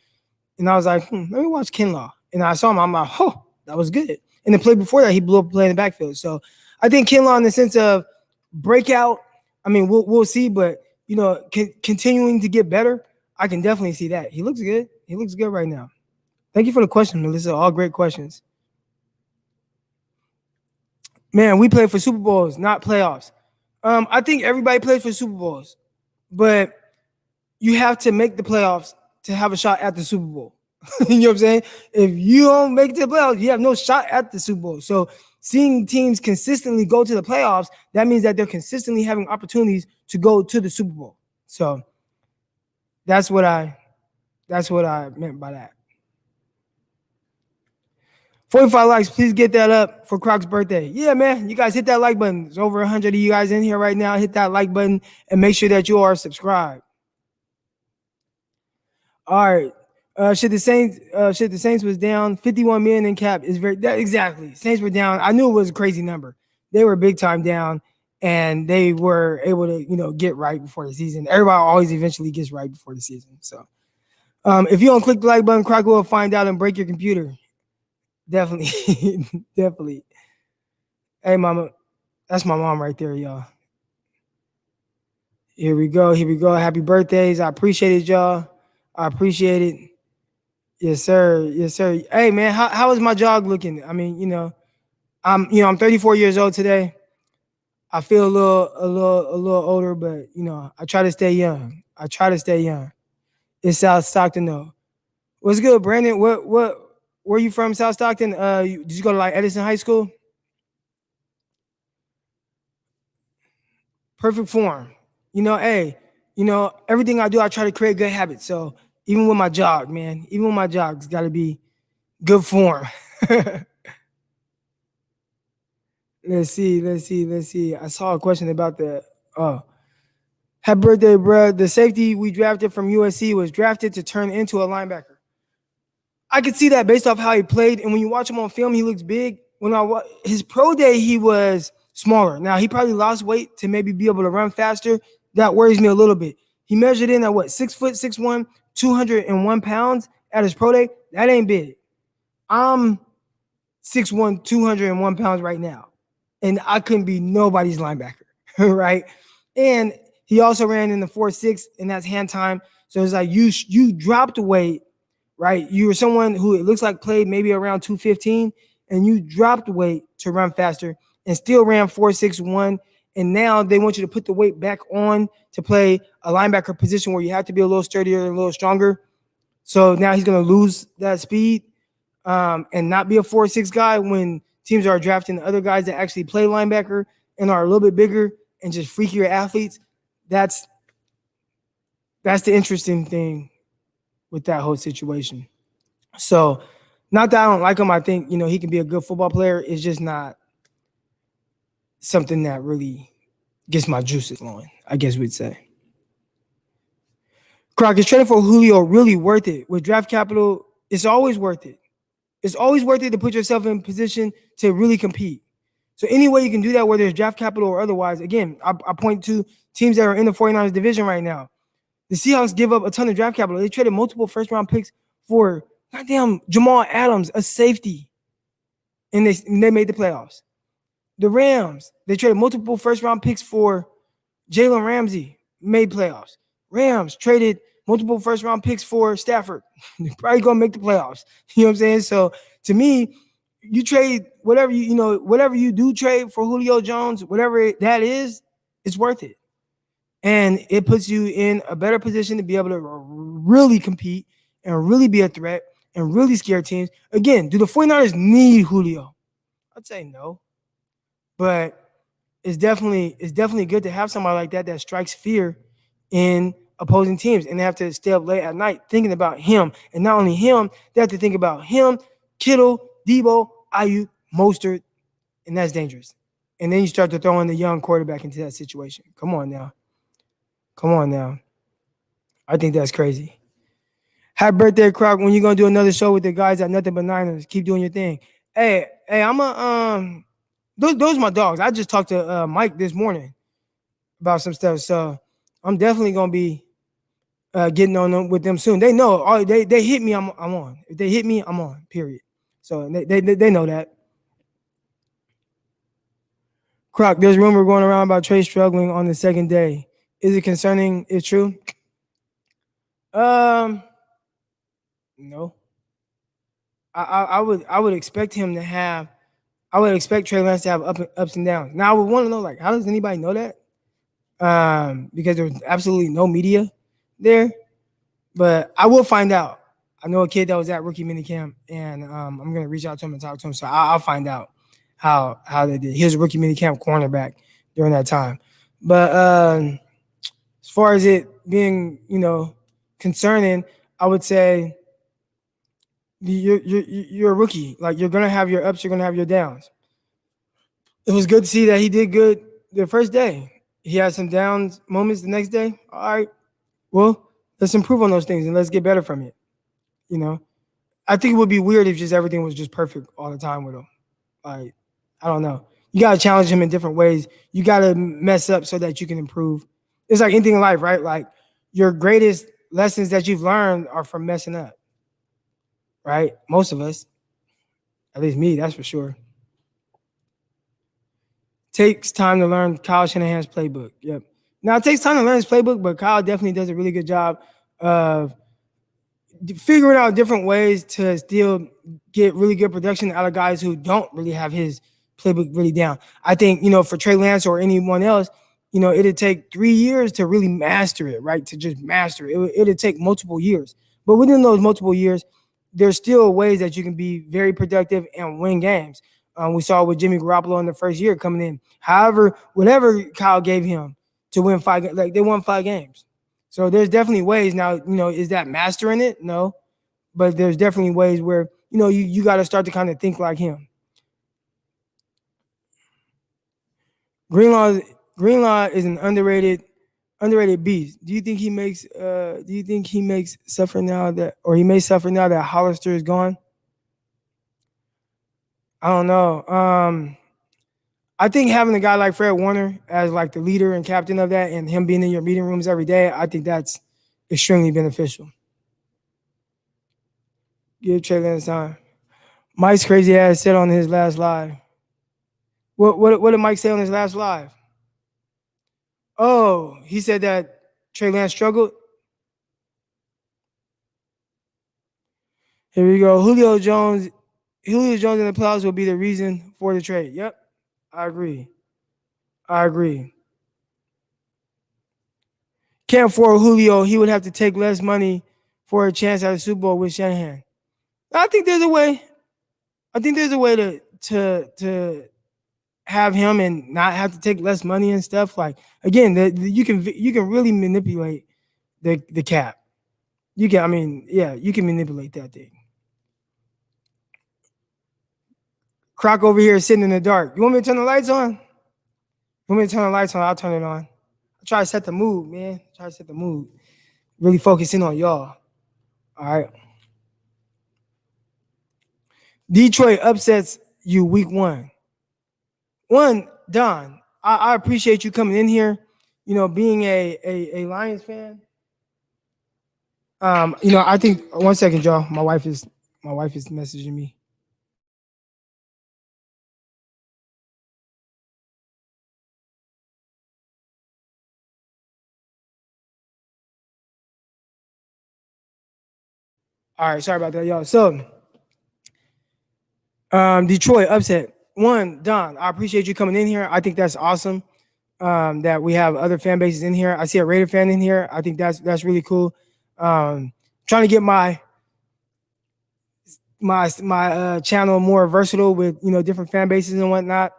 and I was like, let me watch Kinlaw. And I saw him, I'm like, oh, that was good. And the play before that, he blew up a play in the backfield. So I think Kinlaw in the sense of breakout, we'll see, but, continuing to get better, I can definitely see that. He looks good. He looks good right now. Thank you for the question, Melissa. All great questions. Man, we play for Super Bowls, not playoffs. I think everybody plays for Super Bowls, but you have to make the playoffs to have a shot at the Super Bowl. You know what I'm saying? If you don't make it to the playoffs, you have no shot at the Super Bowl. So seeing teams consistently go to the playoffs, that means that they're consistently having opportunities to go to the Super Bowl. So that's what I meant by that. 45 likes, please get that up for Croc's birthday. Yeah, man, you guys hit that like button. There's over 100 of you guys in here right now. Hit that like button and make sure that you are subscribed. All right. Should the Saints was down 51 million in cap is exactly. Saints were down. I knew it was a crazy number. They were big time down, and they were able to get right before the season. Everybody always eventually gets right before the season. So If you don't click the like button, Croc will find out and break your computer. Definitely. Definitely. Hey, mama. That's my mom right there, y'all. Here we go. Here we go. Happy birthdays. I appreciate it, y'all. I appreciate it. Yes, sir. Yes, sir. Hey, man, how is my jog looking? I mean, I'm 34 years old today. I feel a little older, but I try to stay young. I try to stay young. It's South Stockton though. What's good, Brandon? What where you from, South Stockton? Did you go to like Edison High School? Perfect form. Hey, everything I do, I try to create good habits. So even with my jog, man, even with my jogs, gotta be good form. Let's see. I saw a question about the happy birthday, bro. The safety we drafted from USC was drafted to turn into a linebacker. I could see that based off how he played, and when you watch him on film, he looks big. When his pro day, he was smaller. Now he probably lost weight to maybe be able to run faster. That worries me a little bit. He measured in at what 6', 6'1", 201 pounds at his pro day. That ain't big. I'm 6'1", 201 pounds right now, and I couldn't be nobody's linebacker, right? And he also ran in the 4.6, and that's hand time. So it's like you dropped weight, right? You were someone who it looks like played maybe around 215, and you dropped weight to run faster and still ran 4.61. And now they want you to put the weight back on to play a linebacker position where you have to be a little sturdier and a little stronger. So now he's going to lose that speed and not be a 4.6 guy when teams are drafting other guys that actually play linebacker and are a little bit bigger and just freakier athletes. That's the interesting thing with that whole situation. So, not that I don't like him. I think he can be a good football player. It's just not something that really gets my juices flowing, I guess we'd say. Croc, is trading for Julio really worth it? With draft capital, it's always worth it. It's always worth it to put yourself in position to really compete. So any way you can do that, whether it's draft capital or otherwise, again, I point to teams that are in the 49ers division right now. The Seahawks give up a ton of draft capital. They traded multiple first-round picks for goddamn Jamal Adams, a safety, and they made the playoffs. The Rams, they traded multiple first-round picks for Jalen Ramsey, made playoffs. Rams traded multiple first-round picks for Stafford. They're probably going to make the playoffs. You know what I'm saying? So, to me, you trade whatever whatever you do trade for Julio Jones, whatever that is, it's worth it. And it puts you in a better position to be able to really compete and really be a threat and really scare teams. Again, do the 49ers need Julio? I'd say no. But it's definitely good to have somebody like that strikes fear in opposing teams, and they have to stay up late at night thinking about him. And not only him, they have to think about him, Kittle, Deebo, Ayuk, Mostert, and that's dangerous. And then you start to throw in the young quarterback into that situation. Come on now. I think that's crazy. Happy birthday, Croc. When you gonna do another show with the guys at Nothing But Niners? Keep doing your thing. Hey, I'm a those are my dogs. I just talked to Mike this morning about some stuff, so I'm definitely gonna be getting on them with them soon. They know. They hit me, I'm on. If they hit me, I'm on. Period. So they know that. Croc, there's rumor going around about Trey struggling on the second day. Is it concerning? It's true. No. I would expect him to have. I would expect Trey Lance to have ups and downs. Now I would want to know, like, how does anybody know that? Because there's absolutely no media there. But I will find out. I know a kid that was at rookie minicamp, and I'm gonna reach out to him and talk to him. So I'll find out how they did. He was a rookie minicamp cornerback during that time. But as far as it being, concerning, I would say you're a rookie. Like, you're gonna have your ups, you're gonna have your downs. It was good to see that he did good the first day. He had some downs moments the next day. All right, well, let's improve on those things and let's get better from it. I think it would be weird if just everything was just perfect all the time with him. Like, I don't know. You gotta challenge him in different ways. You gotta mess up so that you can improve. It's like anything in life, right? Like, your greatest lessons that you've learned are from messing up, right? Most of us, at least me, that's for sure. Takes time to learn Kyle Shanahan's playbook. Yep. Now it takes time to learn his playbook, but Kyle definitely does a really good job of figuring out different ways to still get really good production out of guys who don't really have his playbook really down. I think, for Trey Lance or anyone else, it'd take 3 years to really master it, right? To just master it. It'd take multiple years. But within those multiple years, there's still ways that you can be very productive and win games. We saw with Jimmy Garoppolo in the first year coming in. However, whatever Kyle gave him to win like they won 5 games. So there's definitely ways now, is that mastering it? No. But there's definitely ways where, you got to start to kind of think like him. Greenlaw is an underrated beast. Do you think he makes suffer now that, or he may suffer now that Hollister is gone? I don't know. I think having a guy like Fred Warner as like the leader and captain of that, and him being in your meeting rooms every day, I think that's extremely beneficial. Give Trey Lance time. Mike's crazy ass said on his last live. What did Mike say on his last live? Oh, he said that Trey Lance struggled. Here we go. Julio Jones in the playoffs will be the reason for the trade. Yep, I agree. Can't afford Julio. He would have to take less money for a chance at a Super Bowl with Shanahan. I think there's a way. To have him and not have to take less money and stuff. Like, again, you can really manipulate the cap. You can manipulate that thing. Croc over here sitting in the dark. You want me to turn the lights on? You want me to turn the lights on? I'll turn it on. I try to set the mood, man. Really focusing on y'all. All right. Detroit upsets you week 1. Don, I appreciate you coming in here. Being a Lions fan. I think 1 second, y'all. My wife is messaging me. All right, sorry about that, y'all. So, Detroit upset. Don, I appreciate you coming in here. I think that's awesome. That we have other fan bases in here. I see a Raider fan in here. I think that's really cool. Trying to get my channel more versatile with different fan bases and whatnot.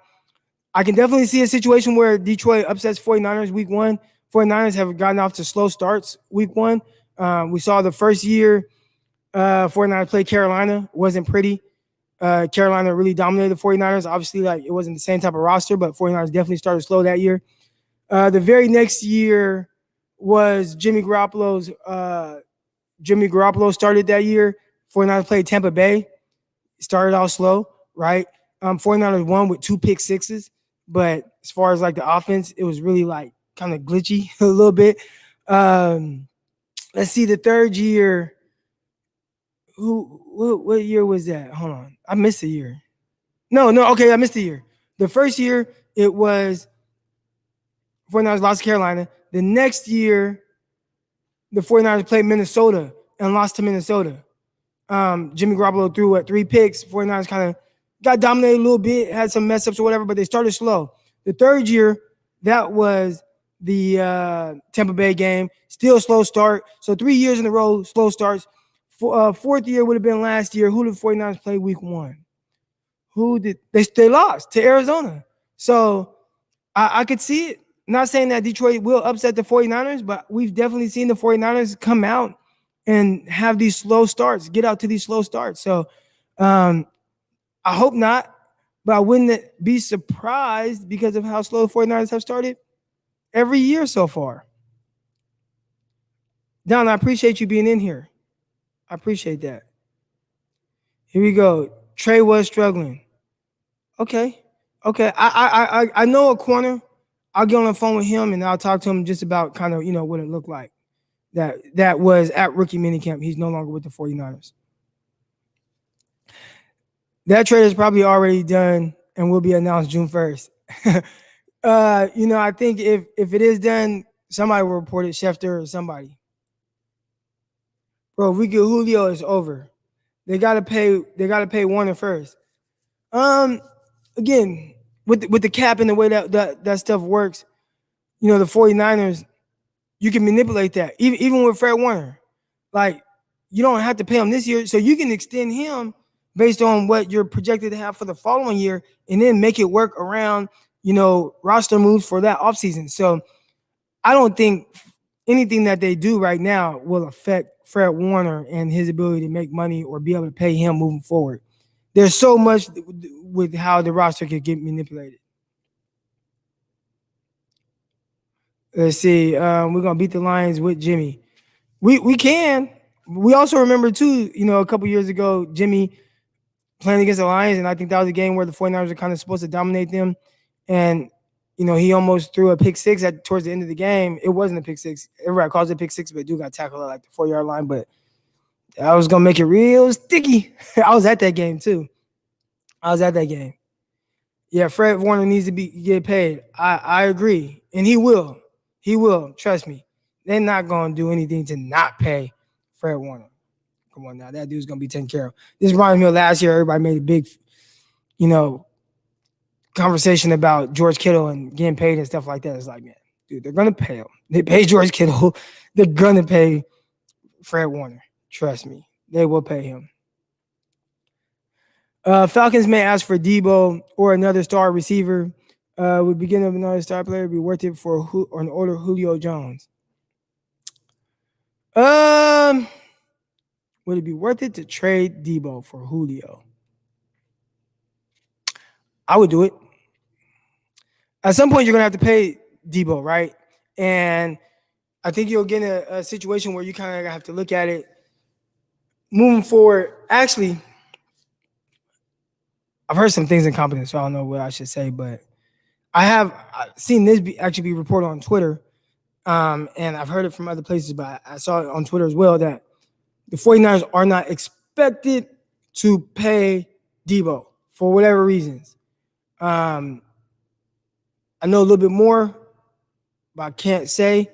I can definitely see a situation where Detroit upsets 49ers week 1. 49ers have gotten off to slow starts week 1. We saw the first year 49ers played Carolina. Wasn't pretty. Carolina really dominated the 49ers. Obviously, like, it wasn't the same type of roster, but 49ers definitely started slow that year. The very next year was Jimmy Garoppolo started that year. 49ers played Tampa Bay. Started out slow, right? 49ers won with 2 pick sixes. But as far as like the offense, it was really like kind of glitchy a little bit. Let's see, the third year. What year was that? Hold on. I missed a year. No, okay, I missed a year. The first year, it was 49ers lost to Carolina. The next year, the 49ers played Minnesota and lost to Minnesota. Jimmy Garoppolo threw 3 picks. 49ers kind of got dominated a little bit, had some mess ups or whatever, but they started slow. The third year, that was the Tampa Bay game. Still slow start. So 3 years in a row, slow starts. Fourth year would have been last year. Who did the 49ers play week 1? Who did they lost to Arizona? So I could see it. Not saying that Detroit will upset the 49ers, but we've definitely seen the 49ers come out and have these slow starts, get out to these slow starts. So I hope not, but I wouldn't be surprised because of how slow the 49ers have started every year so far. Don, I appreciate you being in here. I appreciate that. Here we go. Trey was struggling. Okay. I know a corner. I'll get on the phone with him and I'll talk to him just about kind of, what it looked like that was at rookie minicamp. He's no longer with the 49ers. That trade is probably already done and will be announced June 1st. I think if it is done, somebody will report it, Schefter or somebody. Bro, if we get Julio, it's over. They gotta pay Warner first. Again, with the cap and the way that stuff works, the 49ers, you can manipulate that. Even with Fred Warner. Like, you don't have to pay him this year, so you can extend him based on what you're projected to have for the following year, and then make it work around, roster moves for that offseason. So I don't think anything that they do right now will affect Fred Warner and his ability to make money or be able to pay him moving forward. There's so much with how the roster could get manipulated. Let's see. We're gonna beat the Lions with Jimmy. We can. We also remember too, a couple years ago, Jimmy playing against the Lions, and I think that was a game where the 49ers were kind of supposed to dominate them. And, he almost threw a pick six towards the end of the game. It wasn't a pick six. Everybody calls it a pick six, but dude got tackled at like the 4-yard line. But I was going to make it real sticky. I was at that game too. Yeah, Fred Warner needs to get paid. I agree. And he will. He will. Trust me. They're not going to do anything to not pay Fred Warner. Come on now. That dude's going to be taken care of. This reminds me of last year. Everybody made a big, conversation about George Kittle and getting paid and stuff like that. It's like, man, dude, they're going to pay him. They pay George Kittle. They're going to pay Fred Warner. Trust me. They will pay him. Falcons may ask for Deebo or another star receiver. Would begin of another star player be worth it for an older Julio Jones? Would it be worth it to trade Deebo for Julio? I would do it. At some point, you're going to have to pay Deebo, right? And I think you'll get in a situation where you kind of have to look at it moving forward. Actually, I've heard some things in confidence, so I don't know what I should say, but I've seen this actually be reported on Twitter, and I've heard it from other places, but I saw it on Twitter as well, that the 49ers are not expected to pay Deebo for whatever reasons. I know a little bit more, but I can't say.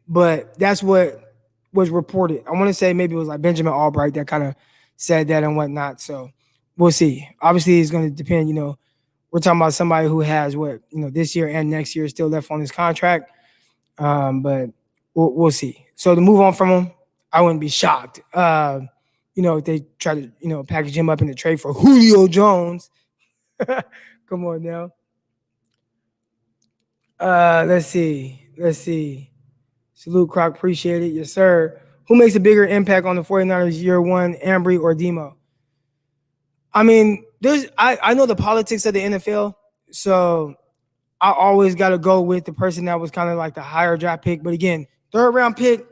But that's what was reported. I want to say maybe it was like Benjamin Albright that kind of said that and whatnot. So we'll see. Obviously, it's going to depend. We're talking about somebody who has this year and next year still left on his contract. But we'll see. So to move on from him, I wouldn't be shocked. If they try to package him up in the trade for Julio Jones. Come on now. Let's see. Salute, Croc. Appreciate it. Yes, sir. Who makes a bigger impact on the 49ers year one, Ambry or Demo? I mean, I know the politics of the NFL, so I always got to go with the person that was kind of like the higher draft pick. But again, third round pick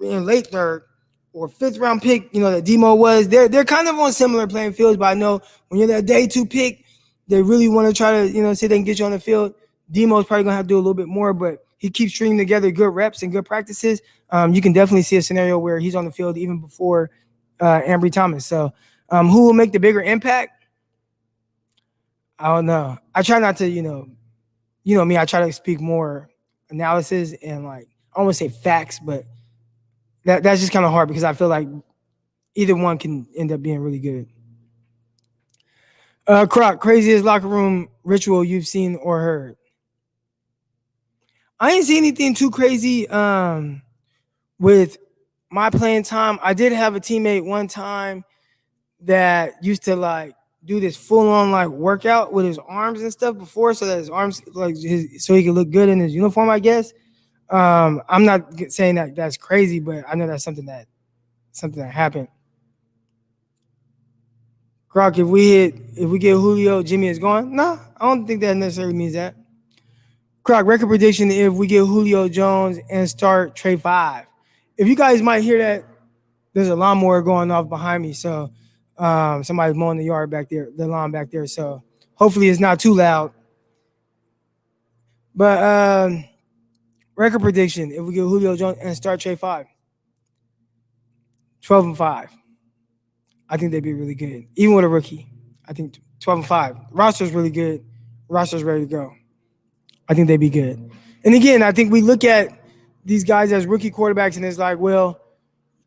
in late third or fifth round pick, that Demo was, they're kind of on similar playing fields. But I know when you're that day 2 pick, they really want to try to, see if they can get you on the field. Demo's probably going to have to do a little bit more, but he keeps stringing together good reps and good practices. You can definitely see a scenario where he's on the field even before Ambry Thomas. So who will make the bigger impact? I don't know. I try not to, me, I try to speak more analysis and I don't want to say facts, but that's just kind of hard because I feel like either one can end up being really good. Croc, craziest locker room ritual you've seen or heard? I ain't see anything too crazy with my playing time. I did have a teammate one time that used to do this full-on workout with his arms and stuff before, so that his arms so he could look good in his uniform, I guess. I'm not saying that that's crazy, but I know that's something that happened. Croc, if we get Julio, Jimmy is gone. No, I don't think that necessarily means that. Croc, record prediction if we get Julio Jones and start Trey 5. If you guys might hear that, there's a lawnmower going off behind me, so somebody's mowing the yard back there, the lawn back there. So hopefully it's not too loud. But record prediction if we get Julio Jones and start Trey 5. 12-5. I think they'd be really good, even with a rookie. I think 12-5. The roster's really good. The roster's ready to go. I think they'd be good. And again, I think we look at these guys as rookie quarterbacks, and it's like, well,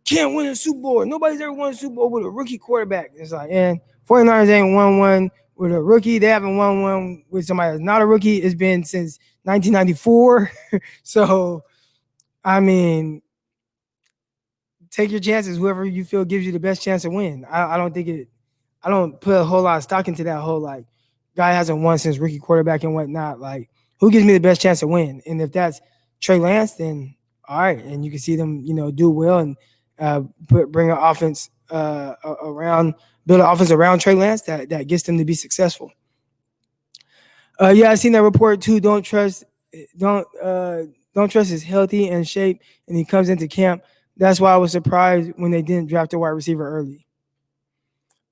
can't win a Super Bowl. Nobody's ever won a Super Bowl with a rookie quarterback. It's like, and 49ers ain't won one with a rookie. They haven't won one with somebody that's not a rookie. It's been since 1994. So, I mean, take your chances. Whoever you feel gives you the best chance to win. I don't put a whole lot of stock into that whole like guy hasn't won since rookie quarterback and whatnot. Like, who gives me the best chance to win? And if that's Trey Lance, then all right. And you can see them, do well and bring an offense build an offense around Trey Lance that gets them to be successful. I seen that report too. Don't trust is healthy and shape, and he comes into camp. That's why I was surprised when they didn't draft a wide receiver early.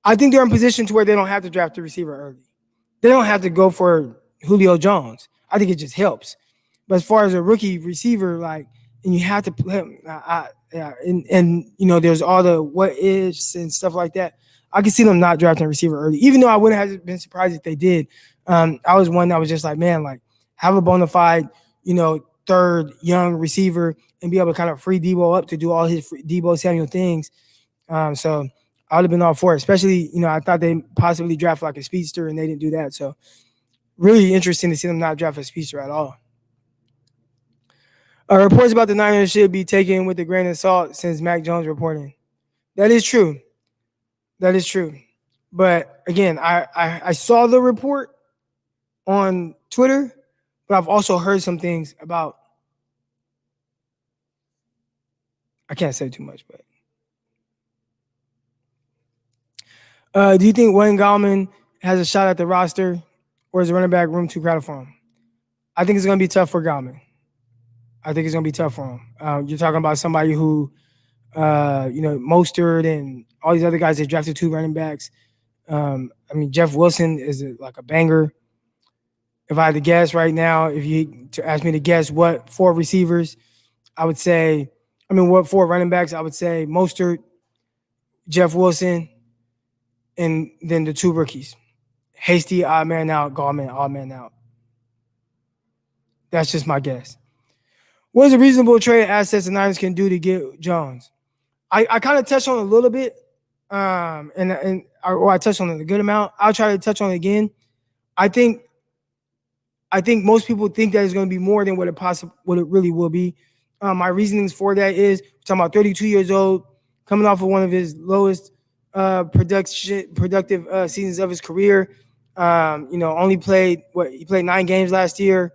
I think they're in position to where they don't have to draft a receiver early. They don't have to go for Julio Jones. I think it just helps. But as far as a rookie receiver, like, and you have to play him, there's all the what ifs and stuff like that. I can see them not drafting a receiver early, even though I wouldn't have been surprised if they did. I was one that was just like, man, like, have a bona fide, third young receiver and be able to kind of free Deebo up to do all his Deebo Samuel things. So I would have been all for it, especially, I thought they possibly draft like a speedster and they didn't do that. So really interesting to see them not draft a speedster at all. Reports about the Niners should be taken with a grain of salt since Mac Jones reporting. That is true. But again, I saw the report on Twitter, but I've also heard some things about, I can't say too much, but do you think Wayne Gallman has a shot at the roster, or is the running back room too crowded for him? I think it's going to be tough for Gallman. You're talking about somebody who, Mostert and all these other guys that drafted 2 running backs. Jeff Wilson is like a banger. If I had to guess right now, if you ask me to guess what 4 receivers, I would say, what 4 running backs, I would say Mostert, Jeff Wilson, and then the 2 rookies. Hasty, odd man out. Gallman, odd man out. That's just my guess. What is a reasonable trade assets the Niners can do to get Jones? I kind of touched on it a little bit, or I touched on it a good amount. I'll try to touch on it again. I think most people think that it's going to be more than what it really will be. My reasonings for that is we're talking about 32 years old, coming off of one of his lowest productive seasons of his career. Only played 9 games last year.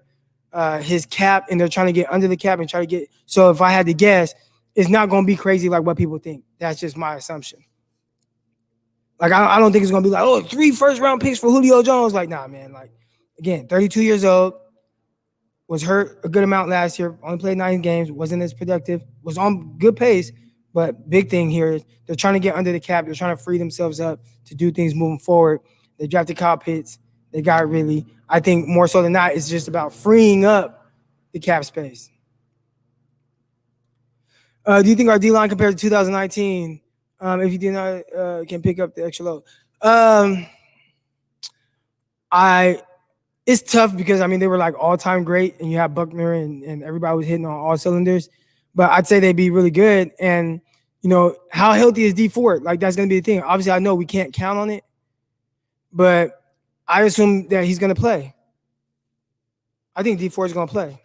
His cap, and they're trying to get under the cap and try to get. So if I had to guess, it's not going to be crazy like what people think. That's just my assumption. Like, I don't think it's going to be like, 3 first-round picks for Julio Jones. Like, nah, man. Like, again, 32 years old, was hurt a good amount last year, only played 9 games, wasn't as productive, was on good pace, but big thing here is they're trying to get under the cap. They're trying to free themselves up to do things moving forward. They drafted Kyle Pitts. They got Ridley. I think more so than not, it's just about freeing up the cap space. Do you think our D-line compared to 2019, if you did not can pick up the extra load? It's tough because, they were like all-time great, and you have Buckner and everybody was hitting on all cylinders. But I'd say they'd be really good. And, how healthy is D Ford? Like, that's going to be the thing. Obviously, I know we can't count on it, but I assume that he's going to play. I think D Ford is going to play.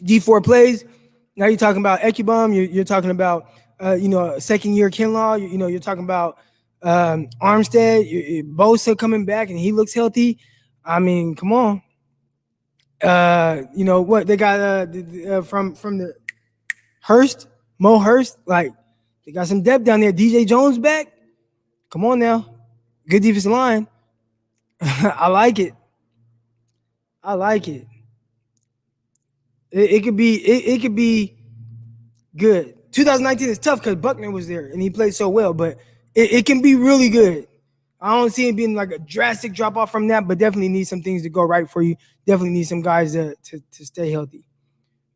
D4 plays. Now you're talking about Ekubum. You're talking about, second-year Kinlaw. You're talking about Armstead. Bosa coming back, and he looks healthy. Come on. What they got from the Mo Hurst. Like, they got some depth down there. DJ Jones back. Come on now. Good defensive line. I like it. It could be good. 2019 is tough because Buckner was there and he played so well, but it can be really good. I don't see it being like a drastic drop off from that, but definitely need some things to go right for you. Definitely need some guys to stay healthy.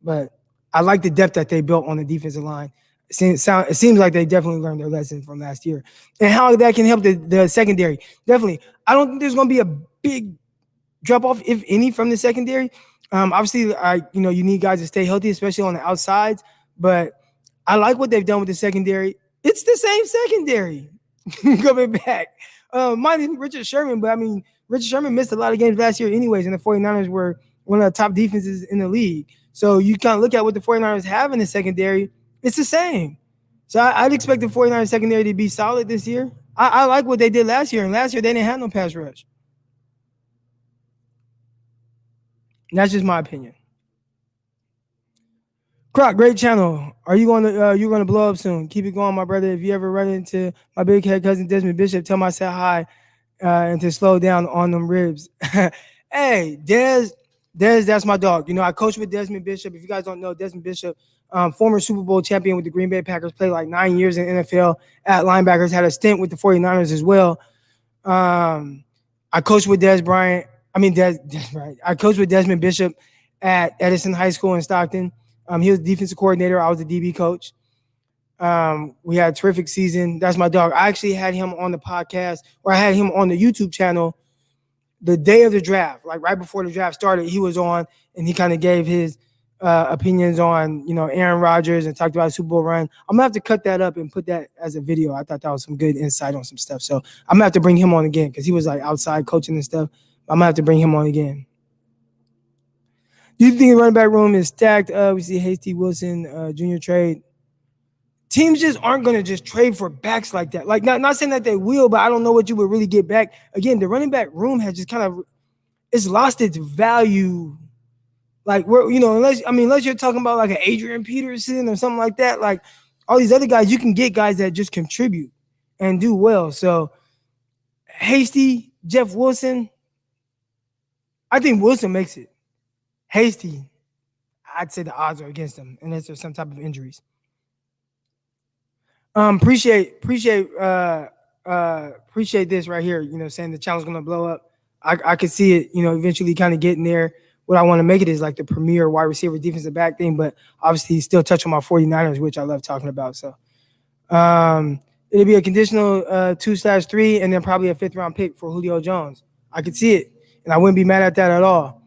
But I like the depth that they built on the defensive line. It seems like they definitely learned their lesson from last year, and how that can help the secondary. Definitely, I don't think there's going to be a big drop off, if any, from the secondary. Obviously, you need guys to stay healthy, especially on the outsides. But I like what they've done with the secondary. It's the same secondary coming back. Minus Richard Sherman, but I mean, Richard Sherman missed a lot of games last year anyways, and the 49ers were one of the top defenses in the league. So you kind of look at what the 49ers have in the secondary, it's the same. So I'd expect the 49ers secondary to be solid this year. I like what they did last year, and last year they didn't have no pass rush. And that's just my opinion. Croc, great channel. Are you going to you're going to blow up soon? Keep it going, my brother. If you ever run into my big head cousin Desmond Bishop, tell him I said hi and to slow down on them ribs. Hey, that's my dog. You know, I coach with Desmond Bishop. If you guys don't know, Desmond Bishop, former Super Bowl champion with the Green Bay Packers, played like 9 years in the NFL at linebackers, had a stint with the 49ers as well. I coached with Des Bryant. Right. I coached with Desmond Bishop at Edison High School in Stockton. He was the defensive coordinator. I was the DB coach. We had a terrific season. That's my dog. I actually had him on the podcast, or I had him on the YouTube channel the day of the draft, like right before the draft started. He was on, and he kind of gave his opinions on, Aaron Rodgers and talked about a Super Bowl run. I'm gonna have to cut that up and put that as a video. I thought that was some good insight on some stuff. So I'm gonna have to bring him on again because he was like outside coaching and stuff. I'm gonna have to bring him on again. Do you think the running back room is stacked? We see Hasty Wilson, junior trade. Teams just aren't going to just trade for backs like that. Like, not saying that they will, but I don't know what you would really get back. Again, the running back room has just kind of, it's lost its value. Like, unless you're talking about like an Adrian Peterson or something like that, like all these other guys, you can get guys that just contribute and do well. So Hasty, Jeff Wilson, I think Wilson makes it. Hasty, I'd say the odds are against him unless there's some type of injuries. Appreciate this right here. Saying the channel's gonna blow up. I could see it. Eventually kind of getting there. What I want to make it is like the premier wide receiver defensive back thing, but obviously still touch on my 49ers, which I love talking about. So, it'll be a conditional 2/3, and then probably a 5th round pick for Julio Jones. I could see it, and I wouldn't be mad at that at all.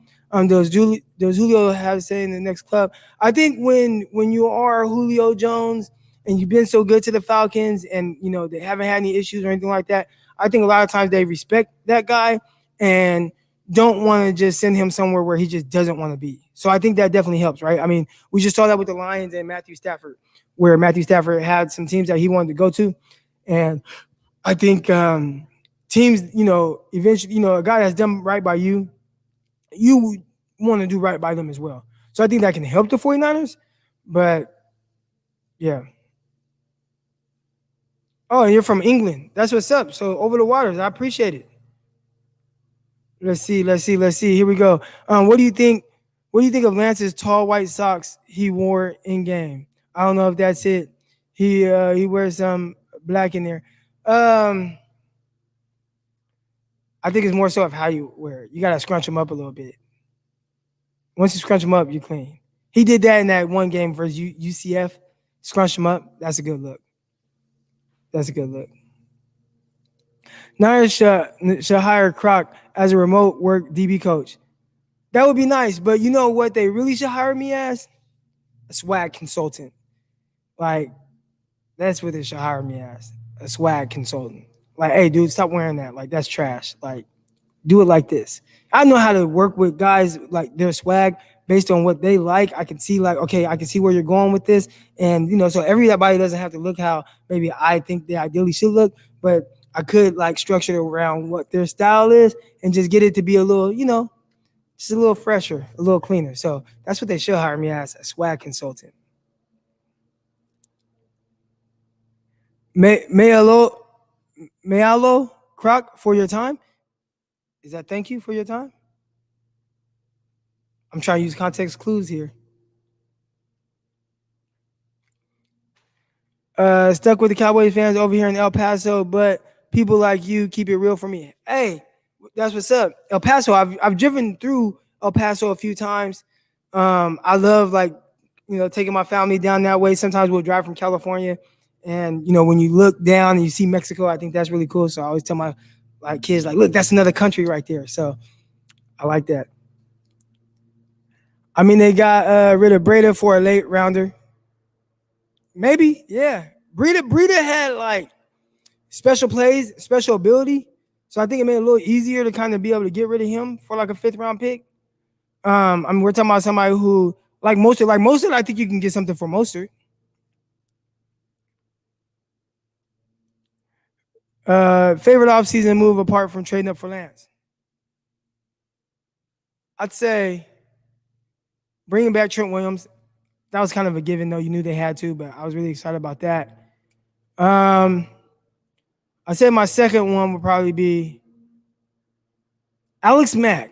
Does Julio have to say in the next club? I think when you are Julio Jones and you've been so good to the Falcons and, they haven't had any issues or anything like that, I think a lot of times they respect that guy and don't want to just send him somewhere where he just doesn't want to be. So I think that definitely helps, right? I mean, we just saw that with the Lions and Matthew Stafford, where Matthew Stafford had some teams that he wanted to go to. And I think teams, eventually, a guy that's done right by you, you want to do right by them as well. So I think that can help the 49ers. But, yeah. Oh, you're from England. That's what's up. So over the waters. I appreciate it. Let's see. Here we go. What do you think of Lance's tall white socks he wore in game? I don't know if that's it. He wears some black in there. I think it's more so of how you wear it. You gotta scrunch them up a little bit. Once you scrunch them up, you're clean. He did that in that one game versus UCF. Scrunch them up. That's a good look. Niners should hire Croc as a remote work DB coach. That would be nice, but you know what they really should hire me as? A swag consultant. Like, that's what they should hire me as. A swag consultant. Like, hey, dude, stop wearing that. Like, that's trash. Like, do it like this. I know how to work with guys, like their swag based on what they like. I can see like, okay, I can see where you're going with this. And, so everybody doesn't have to look how maybe I think they ideally should look, but I could like structure it around what their style is and just get it to be a little, just a little fresher, a little cleaner. So that's what they should hire me as, a swag consultant. Mayalo Croc for your time. Is that thank you for your time? I'm trying to use context clues here. Stuck with the Cowboys fans over here in El Paso, but people like you keep it real for me. Hey, that's what's up. El Paso, I've driven through El Paso a few times. I love like taking my family down that way. Sometimes we'll drive from California, and when you look down and you see Mexico, I think that's really cool. So I always tell my kids, like, look, that's another country right there. So I like that. I mean, they got rid of Breda for a late rounder. Maybe, yeah. Breda had like special plays, special ability. So I think it made it a little easier to kind of be able to get rid of him for like a 5th-round pick. I mean, we're talking about somebody who like Mostert, I think you can get something for Mostert. Favorite offseason move apart from trading up for Lance? I'd say bringing back Trent Williams. That was kind of a given, though. You knew they had to, but I was really excited about that. I'd say my second one would probably be Alex Mack.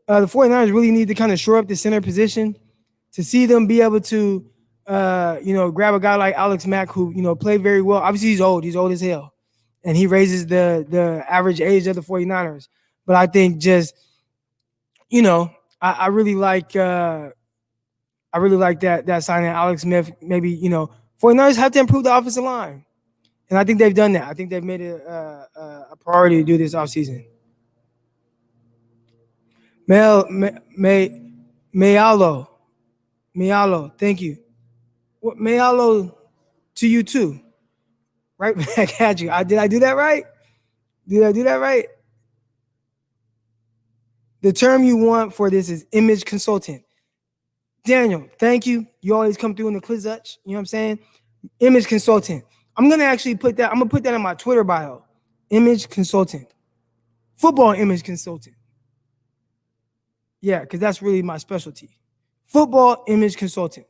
The 49ers really need to kind of shore up the center position to see them be able to, grab a guy like Alex Mack who, played very well. Obviously, he's old. He's old as hell. And he raises the average age of the 49ers. But I think just, I really like that signing Alex Smith. Maybe, 49ers have to improve the offensive line. And I think they've done that. I think they've made it a priority to do this offseason. Mayalo, thank you. Mayalo to you too. Right back at you. Did I do that right? Did I do that right? The term you want for this is image consultant. Daniel, thank you. You always come through in the Klizutch. You know what I'm saying? Image consultant. I'm going to actually put that in my Twitter bio. Image consultant. Football image consultant. Yeah, because that's really my specialty. Football image consultant.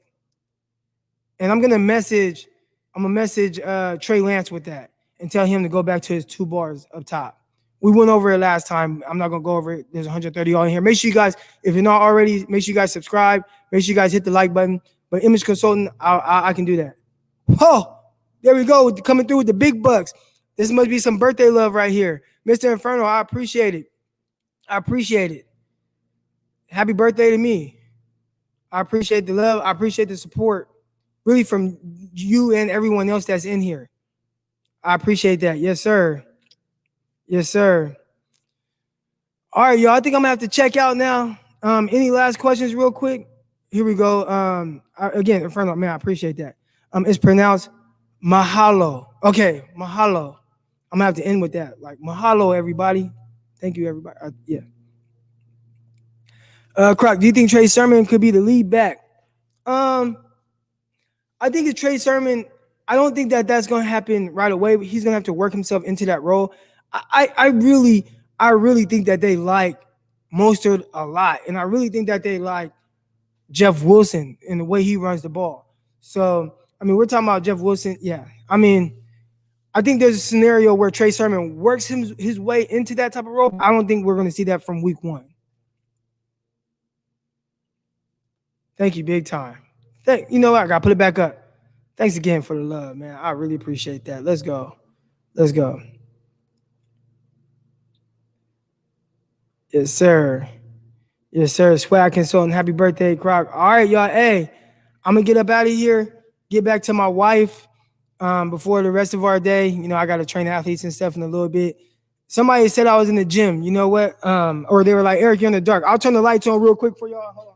And I'm going to message Trey Lance with that and tell him to go back to his 2 bars up top. We went over it last time. I'm not going to go over it. There's 130 all in here. Make sure you guys, if you're not already, make sure you guys subscribe. Make sure you guys hit the like button. But image consultant, I can do that. Oh, there we go. Coming through with the big bucks. This must be some birthday love right here. Mr. Inferno, I appreciate it. Happy birthday to me. I appreciate the love. I appreciate the support. Really from you and everyone else that's in here. I appreciate that. Yes, sir. Yes, sir. All right, y'all. I think I'm going to have to check out now. Any last questions real quick? Here we go. Again, Inferno, man, I appreciate that. It's pronounced mahalo. Okay, mahalo. I'm going to have to end with that. Like, mahalo, everybody. Thank you, everybody. Yeah. Croc, do you think Trey Sermon could be the lead back? I think it's Trey Sermon. I don't think that's going to happen right away, but he's going to have to work himself into that role. I really think that they like Mostert a lot, and I really think that they like Jeff Wilson in the way he runs the ball. So, I mean, we're talking about Jeff Wilson. Yeah. I mean, I think there's a scenario where Trey Sermon works his way into that type of role. I don't think we're going to see that from week 1. Thank you, big time. You know what? I got to put it back up. Thanks again for the love, man. I really appreciate that. Let's go. Yes, sir. Swag consultant. Happy birthday, Croc. All right, y'all. Hey, I'm going to get up out of here, get back to my wife before the rest of our day. I got to train athletes and stuff in a little bit. Somebody said I was in the gym. You know what? Or they were like, Eric, you're in the dark. I'll turn the lights on real quick for y'all. Hold on.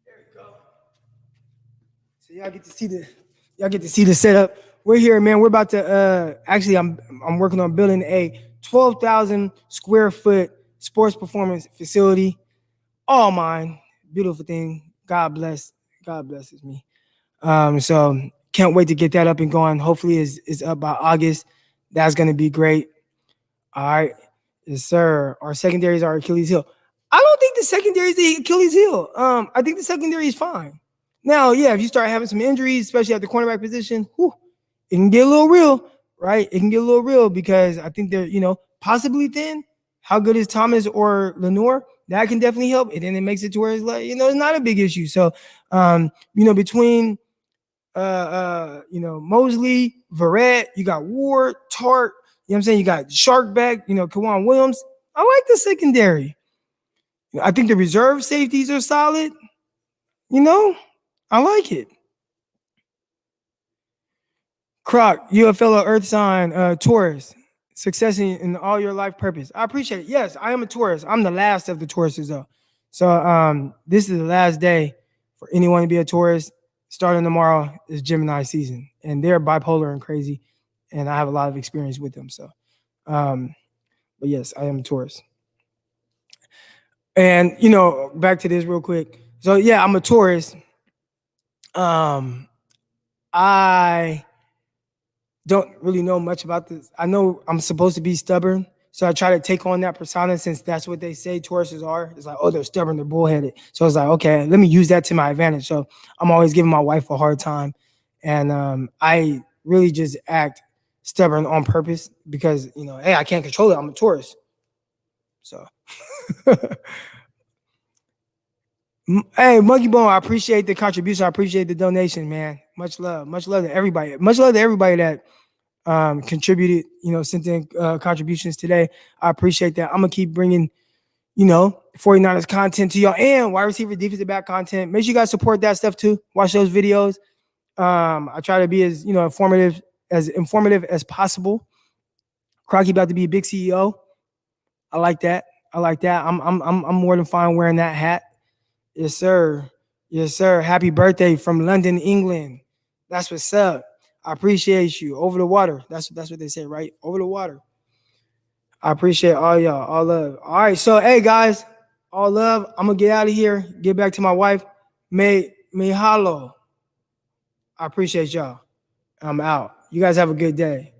There we go. So y'all get to see the setup. We're here, man. We're about to actually I'm working on building a 12,000 square foot sports performance facility. All mine. Beautiful thing. God blesses me. So can't wait to get that up and going. Hopefully it's up by August. That's gonna be great. All right. Yes, sir. Our secondaries are Achilles heel. I don't think the secondary is the Achilles heel. I think the secondary is fine. Now, yeah, if you start having some injuries, especially at the cornerback position, it can get a little real, right? It can get a little real because I think they're, possibly thin. How good is Thomas or Lenore? That can definitely help. And then it makes it to where it's like, it's not a big issue. So, between, Mosley, Verrett, you got Ward, Tart, you know what I'm saying? You got Sharkback, Kawan Williams. I like the secondary. I think the reserve safeties are solid. You know, I like it. Croc, you a fellow Earth sign, Taurus. Success in all your life purpose. I appreciate it. Yes, I am a Taurus. I'm the last of the Tauruses though. So this is the last day for anyone to be a Taurus. Starting tomorrow is Gemini season, and they're bipolar and crazy, and I have a lot of experience with them. So, but yes, I am a Taurus. And back to this real quick. So yeah, I'm a Taurus. I don't really know much about this. I know I'm supposed to be stubborn, so I try to take on that persona since that's what they say Tauruses are. It's like, oh, they're stubborn, they're bullheaded. So it's like, okay, let me use that to my advantage. So I'm always giving my wife a hard time, and I really just act stubborn on purpose because hey, I can't control it. I'm a Taurus, so. Hey, Monkey Bone, I appreciate the contribution. I appreciate the donation, man. Much love to everybody. Much love to everybody that contributed, sent in contributions today. I appreciate that. I'm gonna keep bringing, 49ers content to y'all and wide receiver, defensive back content. Make sure you guys support that stuff too. Watch those videos. I try to be as informative as possible. Crocky about to be a big CEO. I like that. I'm more than fine wearing that hat. Yes, sir. Yes, sir. Happy birthday from London, England. That's what's up. I appreciate you. Over the water. That's what they say, right? Over the water. I appreciate all y'all. All love. All right. So, hey, guys, all love. I'm going to get out of here. Get back to my wife. May halo. I appreciate y'all. I'm out. You guys have a good day.